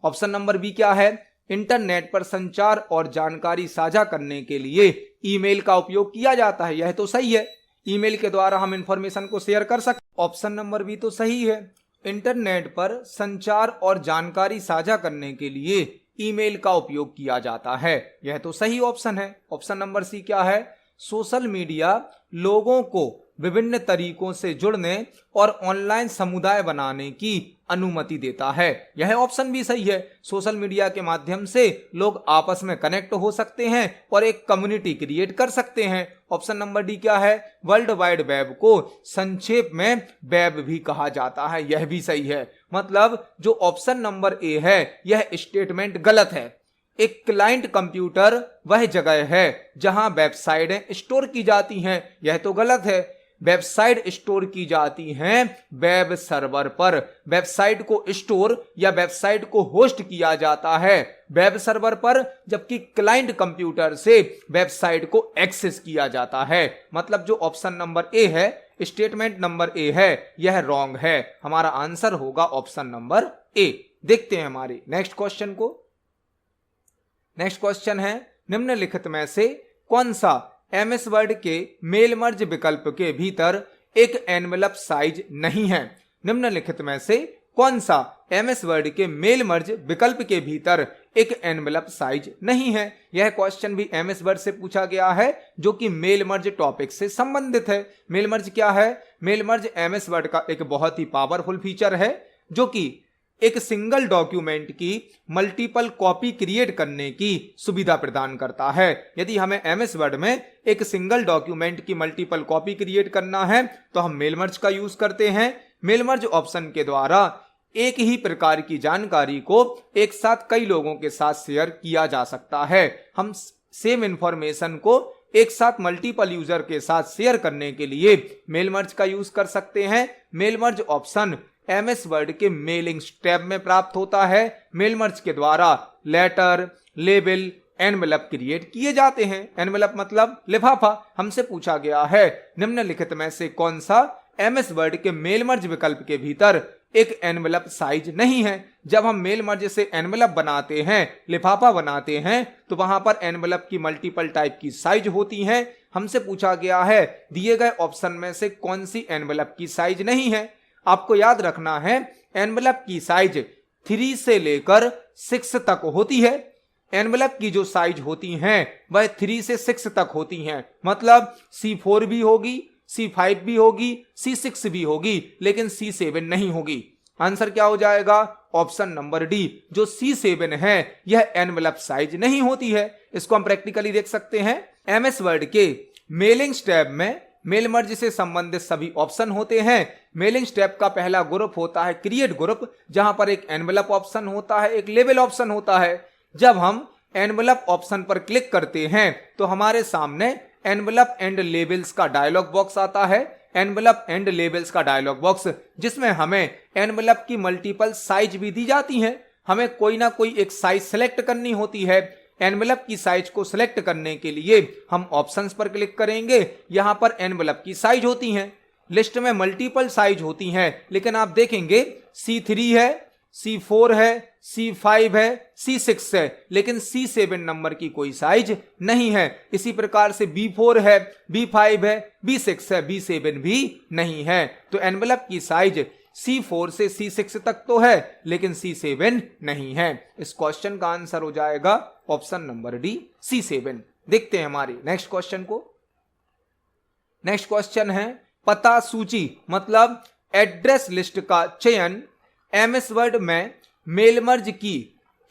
[SPEAKER 1] ऑप्शन नंबर बी क्या है? इंटरनेट पर संचार और जानकारी साझा करने के लिए ईमेल का उपयोग किया जाता है, यह तो सही है। ईमेल के द्वारा हम इंफॉर्मेशन को शेयर कर सकते। ऑप्शन नंबर बी तो सही है। इंटरनेट पर संचार और जानकारी साझा करने के लिए ईमेल का उपयोग किया जाता है, यह तो सही ऑप्शन है। ऑप्शन नंबर सी क्या है? सोशल मीडिया लोगों को विभिन्न तरीकों से जुड़ने और ऑनलाइन समुदाय बनाने की अनुमति देता है, यह ऑप्शन भी सही है। सोशल मीडिया के माध्यम से लोग आपस में कनेक्ट हो सकते हैं और एक कम्युनिटी क्रिएट कर सकते हैं। ऑप्शन नंबर डी क्या है? वर्ल्ड वाइड वेब को संक्षेप में वेब भी कहा जाता है, यह भी सही है। मतलब जो ऑप्शन नंबर ए है यह स्टेटमेंट गलत है। एक क्लाइंट कंप्यूटर वह जगह है जहां वेबसाइटें स्टोर की जाती हैं, यह तो गलत है। वेबसाइट स्टोर की जाती हैं वेब सर्वर पर। वेबसाइट को स्टोर या वेबसाइट को होस्ट किया जाता है वेब सर्वर पर, जबकि क्लाइंट कंप्यूटर से वेबसाइट को एक्सेस किया जाता है। मतलब जो ऑप्शन नंबर ए है, स्टेटमेंट नंबर ए है, यह रॉन्ग है। हमारा आंसर होगा ऑप्शन नंबर ए। देखते हैं हमारे नेक्स्ट क्वेश्चन को। नेक्स्ट क्वेश्चन है निम्नलिखित में से कौन सा एमएस वर्ड के मेल मर्ज विकल्प के भीतर एक एनवेलप साइज नहीं है। निम्नलिखित में से कौन सा एमएस वर्ड के मेल मर्ज विकल्प के भीतर एक एनवेलप साइज नहीं है। यह क्वेश्चन भी एमएस वर्ड से पूछा गया है, जो कि मेल मर्ज टॉपिक से संबंधित है। मेल मर्ज क्या है? मेल मर्ज एमएस वर्ड का एक बहुत ही पावरफुल फीचर है, जो कि एक सिंगल डॉक्यूमेंट की मल्टीपल कॉपी क्रिएट करने की सुविधा प्रदान करता है। यदि हमें एमएस वर्ड में एक सिंगल डॉक्यूमेंट की मल्टीपल कॉपी क्रिएट करना है तो हम मेल मर्ज का यूज करते हैं। मेल मर्ज ऑप्शन के द्वारा एक ही प्रकार की जानकारी को एक साथ कई लोगों के साथ शेयर किया जा सकता है। हम सेम इंफॉर्मेशन को एक साथ मल्टीपल यूजर के साथ शेयर करने के लिए मेल मर्ज का यूज कर सकते हैं। Mail merge option MS word के मेलिंग टैब में प्राप्त होता है। मेल मर्ज के द्वारा लेटर, लेबल, एनवेलप क्रिएट किए जाते हैं। एनवेलप मतलब लिफाफा। हमसे पूछा गया है निम्नलिखित में से कौन सा एमएस वर्ड के मेल मर्ज विकल्प के भीतर एक एनवेलप साइज नहीं है। जब हम मेल मर्ज से एनवेलप बनाते हैं, लिफाफा बनाते हैं, तो वहां पर एनवेलप की मल्टीपल टाइप की साइज होती है। हमसे पूछा गया है दिए गए ऑप्शन में से कौन सी एनवेलप की साइज नहीं है। आपको याद रखना है एनवेलप की साइज 3 से लेकर 6 तक होती है। एनवेलप की जो साइज होती हैं वह 3 से 6 तक होती हैं। मतलब C4 भी होगी, C5 भी होगी, C6 भी होगी, लेकिन C7 नहीं होगी। आंसर क्या हो जाएगा? ऑप्शन नंबर डी, जो C7 है यह एनवेलप साइज नहीं होती है। इसको हम प्रैक्टिकली देख सकते हैं। एमएस वर्ड के मेलिंग टैब में मेल मर्ज से संबंधित सभी ऑप्शन होते हैं। मेलिंग टैब का पहला ग्रुप होता है क्रिएट ग्रुप, जहां पर एक एनवेलप ऑप्शन होता है, एक लेबल ऑप्शन होता है। जब हम एनवेलप ऑप्शन पर क्लिक करते हैं तो हमारे सामने एनवेलप एंड लेबल्स का डायलॉग बॉक्स आता है। एनवेलप एंड लेबल्स का डायलॉग बॉक्स, जिसमें हमें एनवेलप की मल्टीपल साइज भी दी जाती है। हमें कोई ना कोई एक साइज सेलेक्ट करनी होती है। एनवेलप की साइज को सिलेक्ट करने के लिए हम ऑप्शंस पर क्लिक करेंगे। यहां पर एनवेलप की साइज होती हैं। लिस्ट में मल्टीपल साइज होती हैं, लेकिन आप देखेंगे C3 है, C4 है, C5 है, C6 है, लेकिन C7 नंबर की कोई साइज नहीं है। इसी प्रकार से B4 है, B5 है, B6 है, B7 भी नहीं है। तो एनवेलप की साइज C4 से C6 तक तो है लेकिन C7 नहीं है। इस क्वेश्चन का आंसर हो जाएगा ऑप्शन नंबर डी C7। देखते हैं हमारे नेक्स्ट क्वेश्चन को। नेक्स्ट क्वेश्चन है पता सूची मतलब एड्रेस लिस्ट का चयन एमएस वर्ड में मेल मर्ज की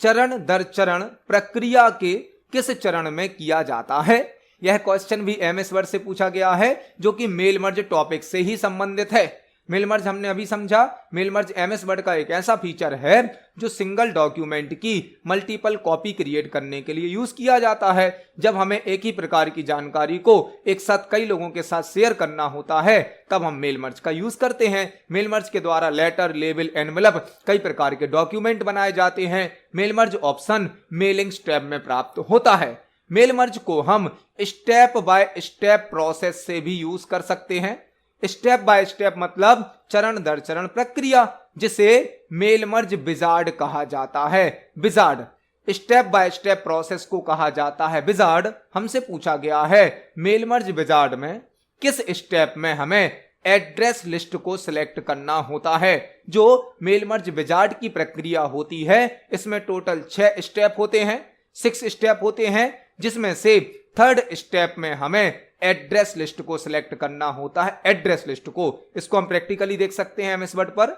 [SPEAKER 1] चरण दर चरण प्रक्रिया के किस चरण में किया जाता है। यह क्वेश्चन भी एमएस वर्ड से पूछा गया है जो कि मेल मर्ज टॉपिक से ही संबंधित है। मेल मर्ज हमने अभी समझा। मेल मर्ज एमएस वर्ड का एक ऐसा फीचर है जो सिंगल डॉक्यूमेंट की मल्टीपल कॉपी क्रिएट करने के लिए यूज किया जाता है। जब हमें एक ही प्रकार की जानकारी को एक साथ कई लोगों के साथ शेयर करना होता है तब हम मेल मर्ज का यूज करते हैं। मेल मर्ज के द्वारा लेटर, लेबल, एनवेलप कई प्रकार के डॉक्यूमेंट बनाए जाते हैं। Mail merge option mailing step में प्राप्त होता है। मेल मर्ज को हम स्टेप बाय स्टेप प्रोसेस से भी यूज कर सकते हैं। स्टेप बाय स्टेप मतलब चरण दर चरण प्रक्रिया, जिसे मेल मर्ज विजार्ड कहा जाता है। Wizard step by step process को कहा जाता है विजार्ड। हमसे पूछा गया है मेल मर्ज विजार्ड में किस स्टेप में हमें एड्रेस लिस्ट को सिलेक्ट करना होता है। जो मेल मर्ज विजार्ड की प्रक्रिया होती है इसमें टोटल 6 स्टेप होते हैं, 6 स्टेप होते हैं, जिसमें से थर्ड स्टेप में हमें एड्रेस लिस्ट को सिलेक्ट करना होता है। एड्रेस लिस्ट को, इसको हम प्रैक्टिकली देख सकते हैं एमएस वर्ड पर।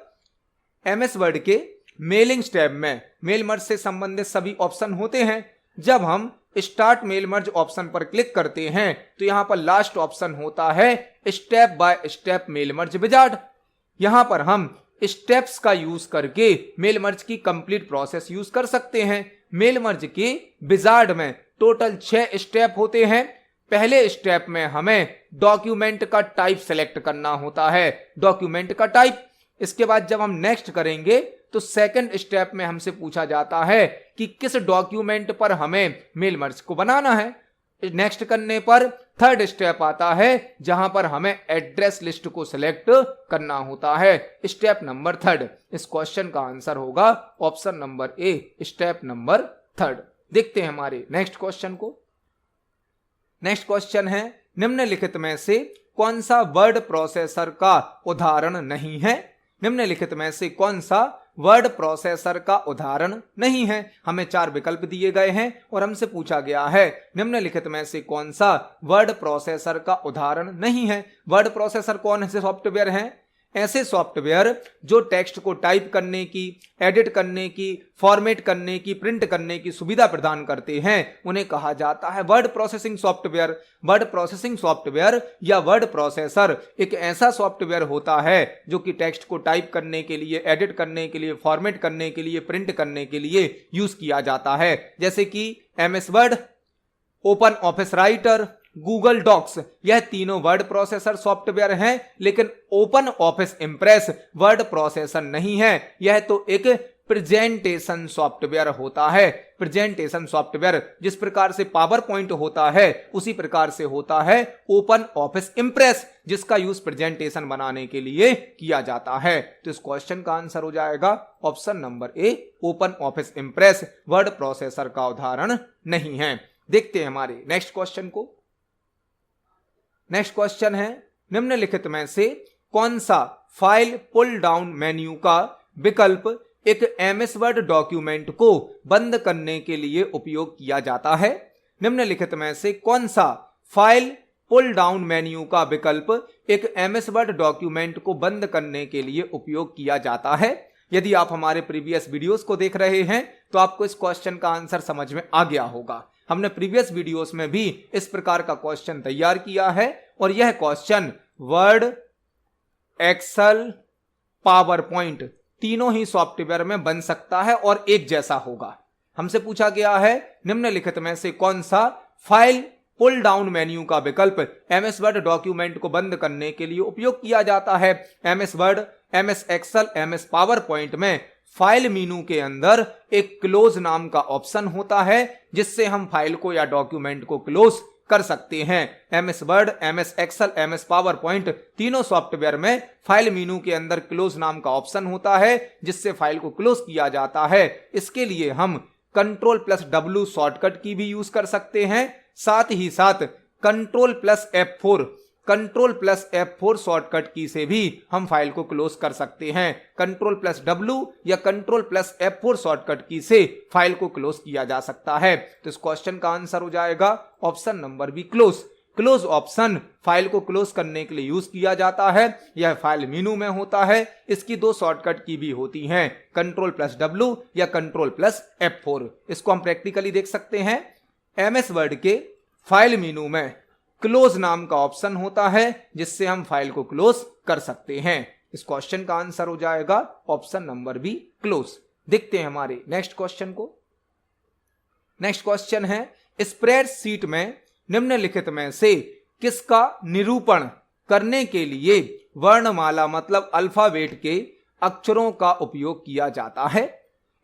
[SPEAKER 1] एमएस वर्ड के मेलिंग स्टेप में मेल मर्ज से संबंधित सभी ऑप्शन होते हैं। जब हम स्टार्ट मेल मर्ज ऑप्शन पर क्लिक करते हैं तो यहां पर लास्ट ऑप्शन होता है step by step mail merge wizard. यहां पर हम स्टेप्स का यूज करके मेल मर्ज की कंप्लीट प्रोसेस यूज कर सकते हैं। मेल मर्ज के विजार्ड में टोटल 6 स्टेप होते हैं। पहले स्टेप में हमें डॉक्यूमेंट का टाइप सेलेक्ट करना होता है, डॉक्यूमेंट का टाइप। इसके बाद जब हम नेक्स्ट करेंगे तो सेकंड स्टेप में हमसे पूछा जाता है कि किस डॉक्यूमेंट पर हमें मेल मर्ज को बनाना है। नेक्स्ट करने पर थर्ड स्टेप आता है जहां पर हमें एड्रेस लिस्ट को सिलेक्ट करना होता है। Step number third. इस क्वेश्चन का आंसर होगा ऑप्शन नंबर ए, स्टेप नंबर थर्ड। देखते हैं हमारे नेक्स्ट क्वेश्चन को। नेक्स्ट क्वेश्चन है निम्नलिखित में से कौन सा वर्ड प्रोसेसर का उदाहरण नहीं है। निम्नलिखित में से कौन सा वर्ड प्रोसेसर का उदाहरण नहीं है। हमें 4 विकल्प दिए गए हैं और हमसे पूछा गया है निम्नलिखित में से कौन सा वर्ड प्रोसेसर का उदाहरण नहीं है। वर्ड प्रोसेसर कौन से सॉफ्टवेयर हैं? ऐसे सॉफ्टवेयर जो टेक्स्ट को टाइप करने की, एडिट करने की, फॉर्मेट करने की, प्रिंट करने की सुविधा प्रदान करते हैं, उन्हें कहा जाता है word processing software. Word processing software या वर्ड प्रोसेसर एक ऐसा सॉफ्टवेयर होता है जो कि टेक्स्ट को टाइप करने के लिए, एडिट करने के लिए, फॉर्मेट करने के लिए, प्रिंट करने के लिए यूज किया जाता है। जैसे कि MS word, open office writer, Google docs, यह तीनों वर्ड प्रोसेसर सॉफ्टवेयर हैं। लेकिन open office impress word processor नहीं है, यह तो एक प्रेजेंटेशन सॉफ्टवेयर होता है। प्रेजेंटेशन सॉफ्टवेयर जिस प्रकार से पावर पॉइंट होता है उसी प्रकार से होता है ओपन ऑफिस इंप्रेस, जिसका यूज प्रेजेंटेशन बनाने के लिए किया जाता है। तो इस क्वेश्चन का आंसर हो जाएगा ऑप्शन नंबर ए, open office impress word processor का उदाहरण नहीं है। देखते हैं हमारे नेक्स्ट क्वेश्चन को। नेक्स्ट क्वेश्चन है निम्नलिखित में से कौन सा फाइल पुल डाउन मेन्यू का विकल्प एक एमएस वर्ड डॉक्यूमेंट को बंद करने के लिए उपयोग किया जाता है। निम्नलिखित में से कौन सा फाइल पुल डाउन मेन्यू का विकल्प एक एमएस वर्ड डॉक्यूमेंट को बंद करने के लिए उपयोग किया जाता है। यदि आप हमारे प्रीवियस वीडियोस को देख रहे हैं तो आपको इस क्वेश्चन का आंसर समझ में आ गया होगा। हमने प्रीवियस वीडियोस में भी इस प्रकार का क्वेश्चन तैयार किया है और यह question word, excel, PowerPoint तीनों ही सॉफ्टवेयर में बन सकता है और एक जैसा होगा। हमसे पूछा गया है निम्नलिखित में से कौन सा फाइल पुल डाउन मेन्यू का विकल्प एमएस वर्ड डॉक्यूमेंट को बंद करने के लिए उपयोग किया जाता है। MS word, MS excel, MS PowerPoint में फाइल मेनू के अंदर एक क्लोज नाम का ऑप्शन होता है जिससे हम फाइल को या डॉक्यूमेंट को क्लोज कर सकते हैं। MS word, MS excel, MS PowerPoint तीनों सॉफ्टवेयर में फाइल मेनू के अंदर क्लोज नाम का ऑप्शन होता है जिससे फाइल को क्लोज किया जाता है। इसके लिए हम Ctrl+W शॉर्टकट की भी यूज कर सकते हैं। साथ ही साथ Ctrl+F4 Ctrl+F4 शॉर्टकट की से भी हम फाइल को क्लोज कर सकते हैं। Ctrl+W या Ctrl+F4 शॉर्टकट की से फाइल को क्लोज किया जा सकता है। तो इस क्वेश्चन का आंसर हो जाएगा option number B, close. Close option file को क्लोज करने के लिए यूज किया जाता है। यह फाइल मेनू में होता है। इसकी दो शॉर्टकट की भी होती हैं, Ctrl+W या Ctrl+F4। इसको हम प्रैक्टिकली देख सकते हैं। MS वर्ड के फाइल मेनू में क्लोज नाम का ऑप्शन होता है जिससे हम फाइल को क्लोज कर सकते हैं। इस क्वेश्चन का आंसर हो जाएगा ऑप्शन नंबर बी, क्लोज। देखते हैं हमारे नेक्स्ट क्वेश्चन को। नेक्स्ट क्वेश्चन है, स्प्रेडशीट में निम्नलिखित में से किसका निरूपण करने के लिए वर्णमाला मतलब अल्फाबेट के अक्षरों का उपयोग किया जाता है।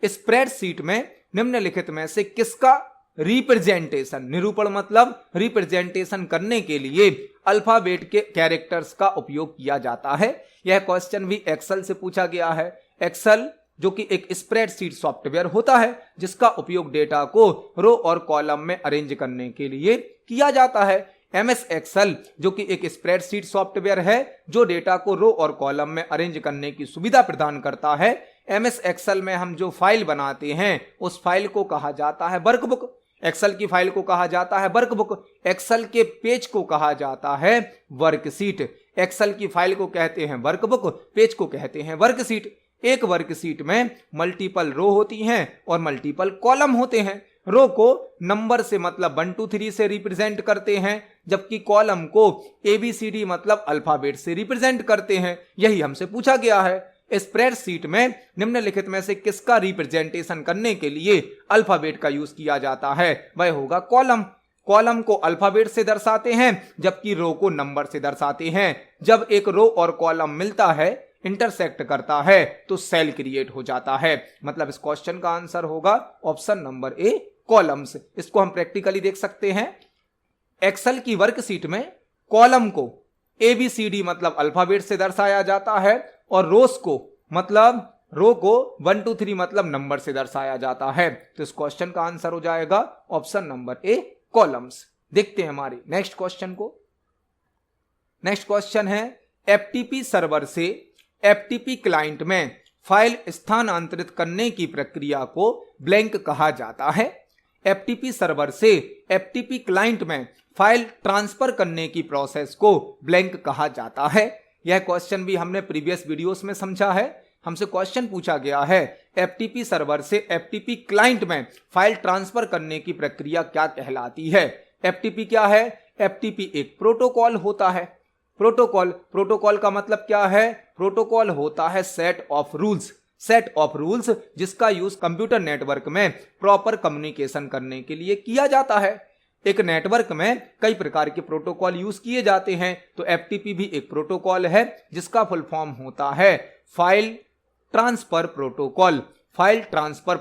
[SPEAKER 1] स्प्रेडशीट में निम्नलिखित में से किसका रिप्रेजेंटेशन, निरूपण मतलब रिप्रेजेंटेशन करने के लिए अल्फाबेट के कैरेक्टर्स का उपयोग किया जाता है। यह क्वेश्चन भी एक्सेल से पूछा गया है। एक्सेल जो कि एक स्प्रेडशीट सॉफ्टवेयर होता है जिसका उपयोग डेटा को रो और कॉलम में अरेंज करने के लिए किया जाता है। MS एक्सेल जो कि एक स्प्रेडशीट सॉफ्टवेयर है जो डेटा को रो और कॉलम में अरेंज करने की सुविधा प्रदान करता है। MS एक्सेल में हम जो फाइल बनाते हैं उस फाइल को कहा जाता है वर्कबुक। एक्सेल की फाइल को कहा जाता है वर्कबुक। एक्सेल के पेज को कहा जाता है वर्कशीट। एक्सेल की फाइल को कहते हैं वर्कबुक, पेज को कहते हैं वर्कशीट। एक वर्कशीट में मल्टीपल रो होती हैं और मल्टीपल कॉलम होते हैं। रो को नंबर से मतलब 1 2 3 से रिप्रेजेंट करते हैं, जबकि कॉलम को ABCD मतलब अल्फाबेट से रिप्रेजेंट करते हैं। यही हमसे पूछा गया है। स्प्रेडशीट में निम्नलिखित में से किसका रिप्रेजेंटेशन करने के लिए अल्फाबेट का यूज किया जाता है, वह होगा कॉलम। कॉलम को अल्फाबेट से दर्शाते हैं जबकि रो को नंबर से दर्शाते हैं। जब एक रो और कॉलम मिलता है, इंटरसेक्ट करता है, तो सेल क्रिएट हो जाता है। मतलब इस क्वेश्चन का आंसर होगा ऑप्शन नंबर ए, कॉलम्स। इसको हम प्रैक्टिकली देख सकते हैं। एक्सेल की वर्कशीट में कॉलम को ABCD मतलब अल्फाबेट से दर्शाया जाता है और रोस को मतलब रो को 1 2 3 मतलब नंबर से दर्शाया जाता है। तो इस क्वेश्चन का आंसर हो जाएगा ऑप्शन नंबर ए, कॉलम्स। देखते हैं हमारे नेक्स्ट क्वेश्चन को। नेक्स्ट क्वेश्चन है, FTP सर्वर से FTP क्लाइंट में फाइल स्थानांतरित करने की प्रक्रिया को ब्लैंक कहा जाता है। FTP सर्वर से FTP क्लाइंट में फाइल ट्रांसफर करने की प्रोसेस को ब्लैंक कहा जाता है। यह क्वेश्चन भी हमने प्रीवियस वीडियोस में समझा है। हमसे क्वेश्चन पूछा गया है, FTP सर्वर से FTP क्लाइंट में फाइल ट्रांसफर करने की प्रक्रिया क्या कहलाती है। FTP क्या है? FTP एक प्रोटोकॉल होता है। प्रोटोकॉल का मतलब क्या है? प्रोटोकॉल होता है सेट ऑफ रूल्स जिसका यूज कंप्यूटर नेटवर्क में प्रॉपर कम्युनिकेशन करने के लिए किया जाता है। एक नेटवर्क में कई प्रकार के प्रोटोकॉल यूज किए जाते हैं, तो FTP भी एक प्रोटोकॉल है जिसका फुल फॉर्म होता है file transfer protocol. File transfer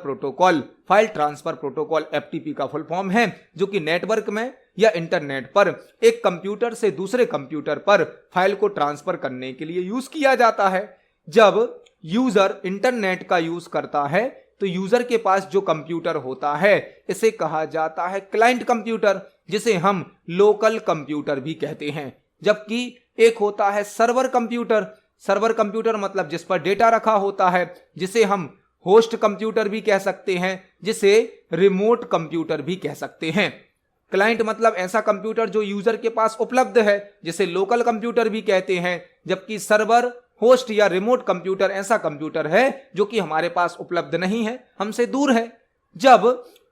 [SPEAKER 1] protocol FTP का फुल फॉर्म है, जो कि नेटवर्क में या इंटरनेट पर एक कंप्यूटर से दूसरे कंप्यूटर पर फाइल को ट्रांसफर करने के लिए यूज किया जाता है। जब यूजर इंटरनेट का यूज करता है तो यूजर के पास जो कंप्यूटर होता है इसे कहा जाता है क्लाइंट कंप्यूटर, जिसे हम लोकल कंप्यूटर भी कहते हैं। जबकि एक होता है सर्वर कंप्यूटर मतलब जिस पर डेटा रखा होता है, जिसे हम होस्ट कंप्यूटर भी कह सकते हैं, जिसे रिमोट कंप्यूटर भी कह सकते हैं। क्लाइंट मतलब ऐसा कंप्यूटर जो यूजर के पास उपलब्ध है, जिसे लोकल कंप्यूटर भी कहते हैं। जबकि सर्वर, होस्ट या रिमोट कंप्यूटर ऐसा कंप्यूटर है जो कि हमारे पास उपलब्ध नहीं है, हमसे दूर है। जब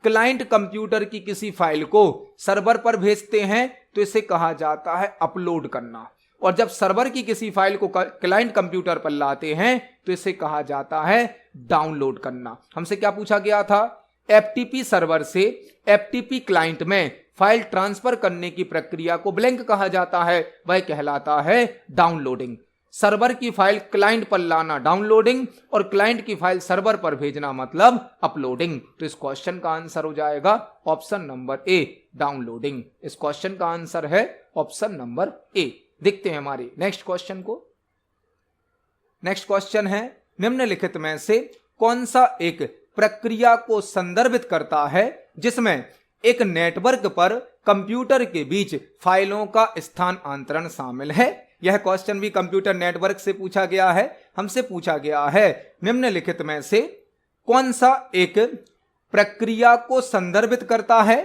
[SPEAKER 1] क्लाइंट कंप्यूटर की किसी फाइल को सर्वर पर भेजते हैं तो इसे कहा जाता है अपलोड करना, और जब सर्वर की किसी फाइल को क्लाइंट कंप्यूटर पर लाते हैं तो इसे कहा जाता है डाउनलोड करना। हमसे क्या पूछा गया था? FTP सर्वर से FTP क्लाइंट में फाइल ट्रांसफर करने की प्रक्रिया को ब्लैंक कहा जाता है, वह कहलाता है डाउनलोडिंग। सर्वर की फाइल क्लाइंट पर लाना डाउनलोडिंग, और क्लाइंट की फाइल सर्वर पर भेजना मतलब अपलोडिंग। तो इस क्वेश्चन का आंसर हो जाएगा ऑप्शन नंबर ए, डाउनलोडिंग। इस क्वेश्चन का आंसर है ऑप्शन नंबर ए। देखते हैं हमारे नेक्स्ट क्वेश्चन को। नेक्स्ट क्वेश्चन है, निम्नलिखित में से कौन सा एक प्रक्रिया को संदर्भित करता है जिसमें एक नेटवर्क पर कंप्यूटर के बीच फाइलों का स्थानांतरण शामिल है। यह क्वेश्चन भी कंप्यूटर नेटवर्क से पूछा गया है। हमसे पूछा गया है निम्नलिखित में से कौन सा एक प्रक्रिया को संदर्भित करता है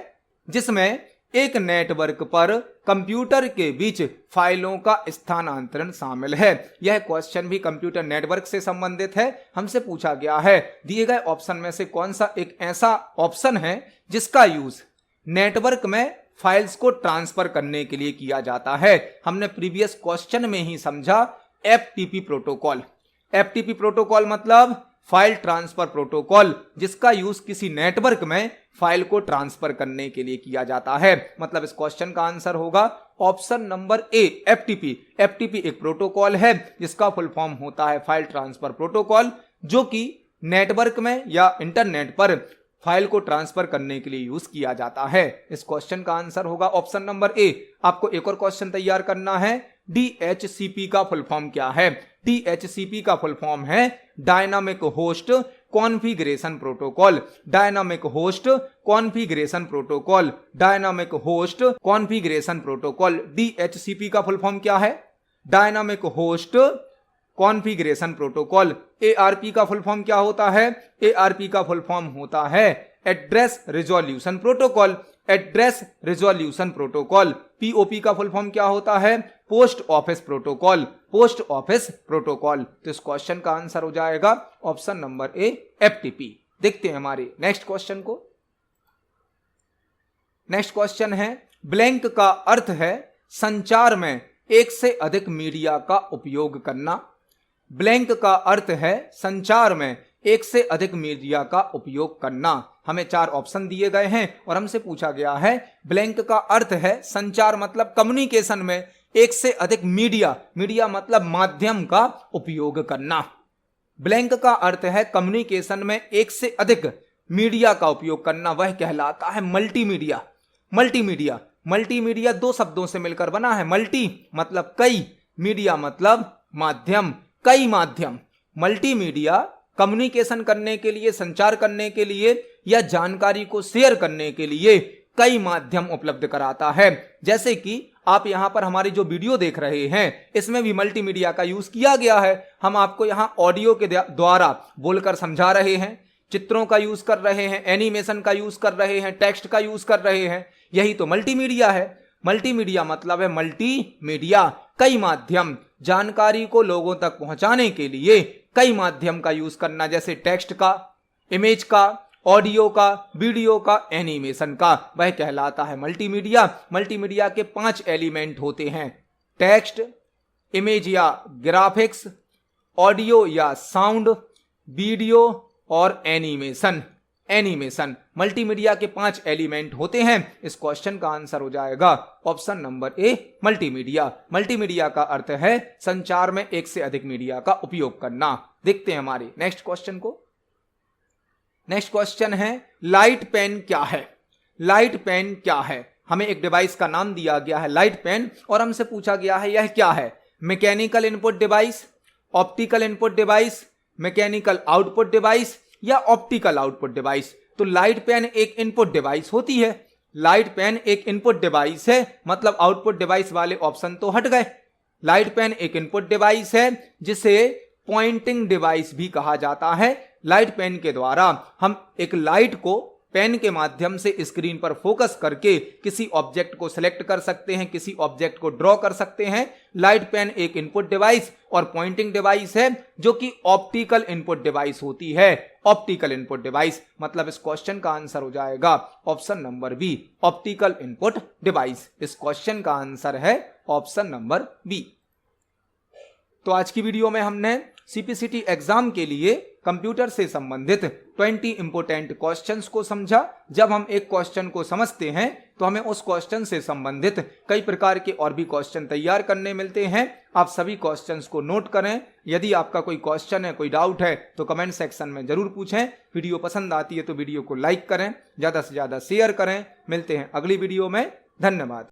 [SPEAKER 1] जिसमें एक नेटवर्क पर कंप्यूटर के बीच फाइलों का स्थानांतरण शामिल है। यह क्वेश्चन भी कंप्यूटर नेटवर्क से संबंधित है। हमसे पूछा गया है दिए गए ऑप्शन में से कौन सा एक ऐसा ऑप्शन है जिसका यूज नेटवर्क में फाइल्स को ट्रांसफर करने के लिए किया जाता है। हमने प्रीवियस क्वेश्चन में ही समझा एफटीपी प्रोटोकॉल। एफटीपी प्रोटोकॉल मतलब फाइल ट्रांसफर प्रोटोकॉल, जिसका यूज किसी नेटवर्क में फाइल को ट्रांसफर करने के लिए किया जाता है। मतलब इस क्वेश्चन का आंसर होगा ऑप्शन नंबर ए एफटीपी। एफटीपी एक प्रोटोकॉल है जिसका फुल फॉर्म होता है फाइल ट्रांसफर प्रोटोकॉल, जो कि नेटवर्क में या इंटरनेट पर फाइल को ट्रांसफर करने के लिए यूज किया जाता है। इस क्वेश्चन का आंसर होगा ऑप्शन नंबर ए। आपको एक और क्वेश्चन तैयार करना है। डीएचसीपी का फुल फॉर्म क्या है? डीएचसीपी का फुल फॉर्म है dynamic host configuration protocol. Dynamic host configuration protocol. Dynamic host configuration protocol. DHCP का फुल फॉर्म क्या है? Dynamic host configuration protocol. ARP का फुल फॉर्म क्या होता है? एआरपी का फुल फॉर्म होता है address resolution protocol. Address resolution protocol. POP का फुल फॉर्म क्या होता है? Post office protocol. Post office protocol. तो इस क्वेश्चन का आंसर हो जाएगा ऑप्शन नंबर ए एफटीपी। देखते हैं हमारे नेक्स्ट क्वेश्चन को। नेक्स्ट क्वेश्चन है ब्लैंक का अर्थ है संचार में एक से अधिक मीडिया का उपयोग करना। ब्लैंक का अर्थ है संचार में एक से अधिक मीडिया का उपयोग करना। हमें 4 ऑप्शन दिए गए हैं और हमसे पूछा गया है ब्लैंक का अर्थ है संचार मतलब कम्युनिकेशन में एक से अधिक मीडिया मतलब माध्यम का उपयोग करना। ब्लैंक का अर्थ है कम्युनिकेशन में एक से अधिक मीडिया का उपयोग करना, वह कहलाता है मल्टीमीडिया। मल्टीमीडिया मल्टीमीडिया 2 शब्दों से मिलकर बना है। मल्टी मतलब कई, मीडिया मतलब माध्यम, कई माध्यम। मल्टीमीडिया कम्युनिकेशन करने के लिए, संचार करने के लिए या जानकारी को शेयर करने के लिए कई माध्यम उपलब्ध कराता है। जैसे कि आप यहां पर हमारी जो वीडियो देख रहे हैं इसमें भी मल्टीमीडिया का यूज किया गया है। हम आपको यहां ऑडियो के द्वारा बोलकर समझा रहे हैं, चित्रों का यूज कर रहे हैं, एनिमेशन का यूज कर रहे हैं, टेक्स्ट का यूज कर रहे हैं। यही तो मल्टीमीडिया है। मल्टीमीडिया मतलब है मल्टीमीडिया, कई माध्यम, जानकारी को लोगों तक पहुंचाने के लिए कई माध्यम का यूज करना, जैसे टेक्स्ट का, इमेज का, ऑडियो का, वीडियो का, एनिमेशन का, वह कहलाता है मल्टीमीडिया। मल्टीमीडिया के 5 एलिमेंट होते हैं, टेक्स्ट, इमेज या ग्राफिक्स, ऑडियो या साउंड, वीडियो और एनिमेशन। एनिमेशन मल्टीमीडिया के 5 एलिमेंट होते हैं। इस क्वेश्चन का आंसर हो जाएगा ऑप्शन नंबर ए मल्टीमीडिया। मल्टीमीडिया का अर्थ है संचार में एक से अधिक मीडिया का उपयोग करना। देखते हैं हमारे नेक्स्ट क्वेश्चन को। नेक्स्ट क्वेश्चन है लाइट पेन क्या है? लाइट पेन क्या है? हमें एक डिवाइस का नाम दिया गया है लाइट पेन और हमसे पूछा गया है यह क्या है? Mechanical input device, optical input device, mechanical output device या ऑप्टिकल आउटपुट डिवाइस। तो लाइट पेन एक इनपुट डिवाइस होती है। लाइट पेन एक इनपुट डिवाइस है, मतलब आउटपुट डिवाइस वाले ऑप्शन तो हट गए। लाइट पेन एक इनपुट डिवाइस है जिसे पॉइंटिंग डिवाइस भी कहा जाता है। लाइट पेन के द्वारा हम एक लाइट को पेन के माध्यम से स्क्रीन पर फोकस करके किसी ऑब्जेक्ट को सिलेक्ट कर सकते हैं, किसी ऑब्जेक्ट को ड्रॉ कर सकते हैं। लाइट पेन एक इनपुट डिवाइस और पॉइंटिंग डिवाइस है जो कि ऑप्टिकल इनपुट डिवाइस होती है। ऑप्टिकल इनपुट डिवाइस मतलब इस क्वेश्चन का आंसर हो जाएगा option number B, optical input device. इस क्वेश्चन का आंसर है ऑप्शन नंबर बी। तो आज की वीडियो में हमने सीपीसीटी एग्जाम के लिए कंप्यूटर से संबंधित 20 इंपोर्टेंट क्वेश्चंस को समझा। जब हम एक क्वेश्चन को समझते हैं तो हमें उस क्वेश्चन से संबंधित कई प्रकार के और भी क्वेश्चन तैयार करने मिलते हैं। आप सभी क्वेश्चंस को नोट करें। यदि आपका कोई क्वेश्चन है, कोई डाउट है तो कमेंट सेक्शन में जरूर पूछें। वीडियो पसंद आती है तो वीडियो को लाइक करें, ज्यादा से ज्यादा शेयर करें। मिलते हैं अगली वीडियो में। धन्यवाद।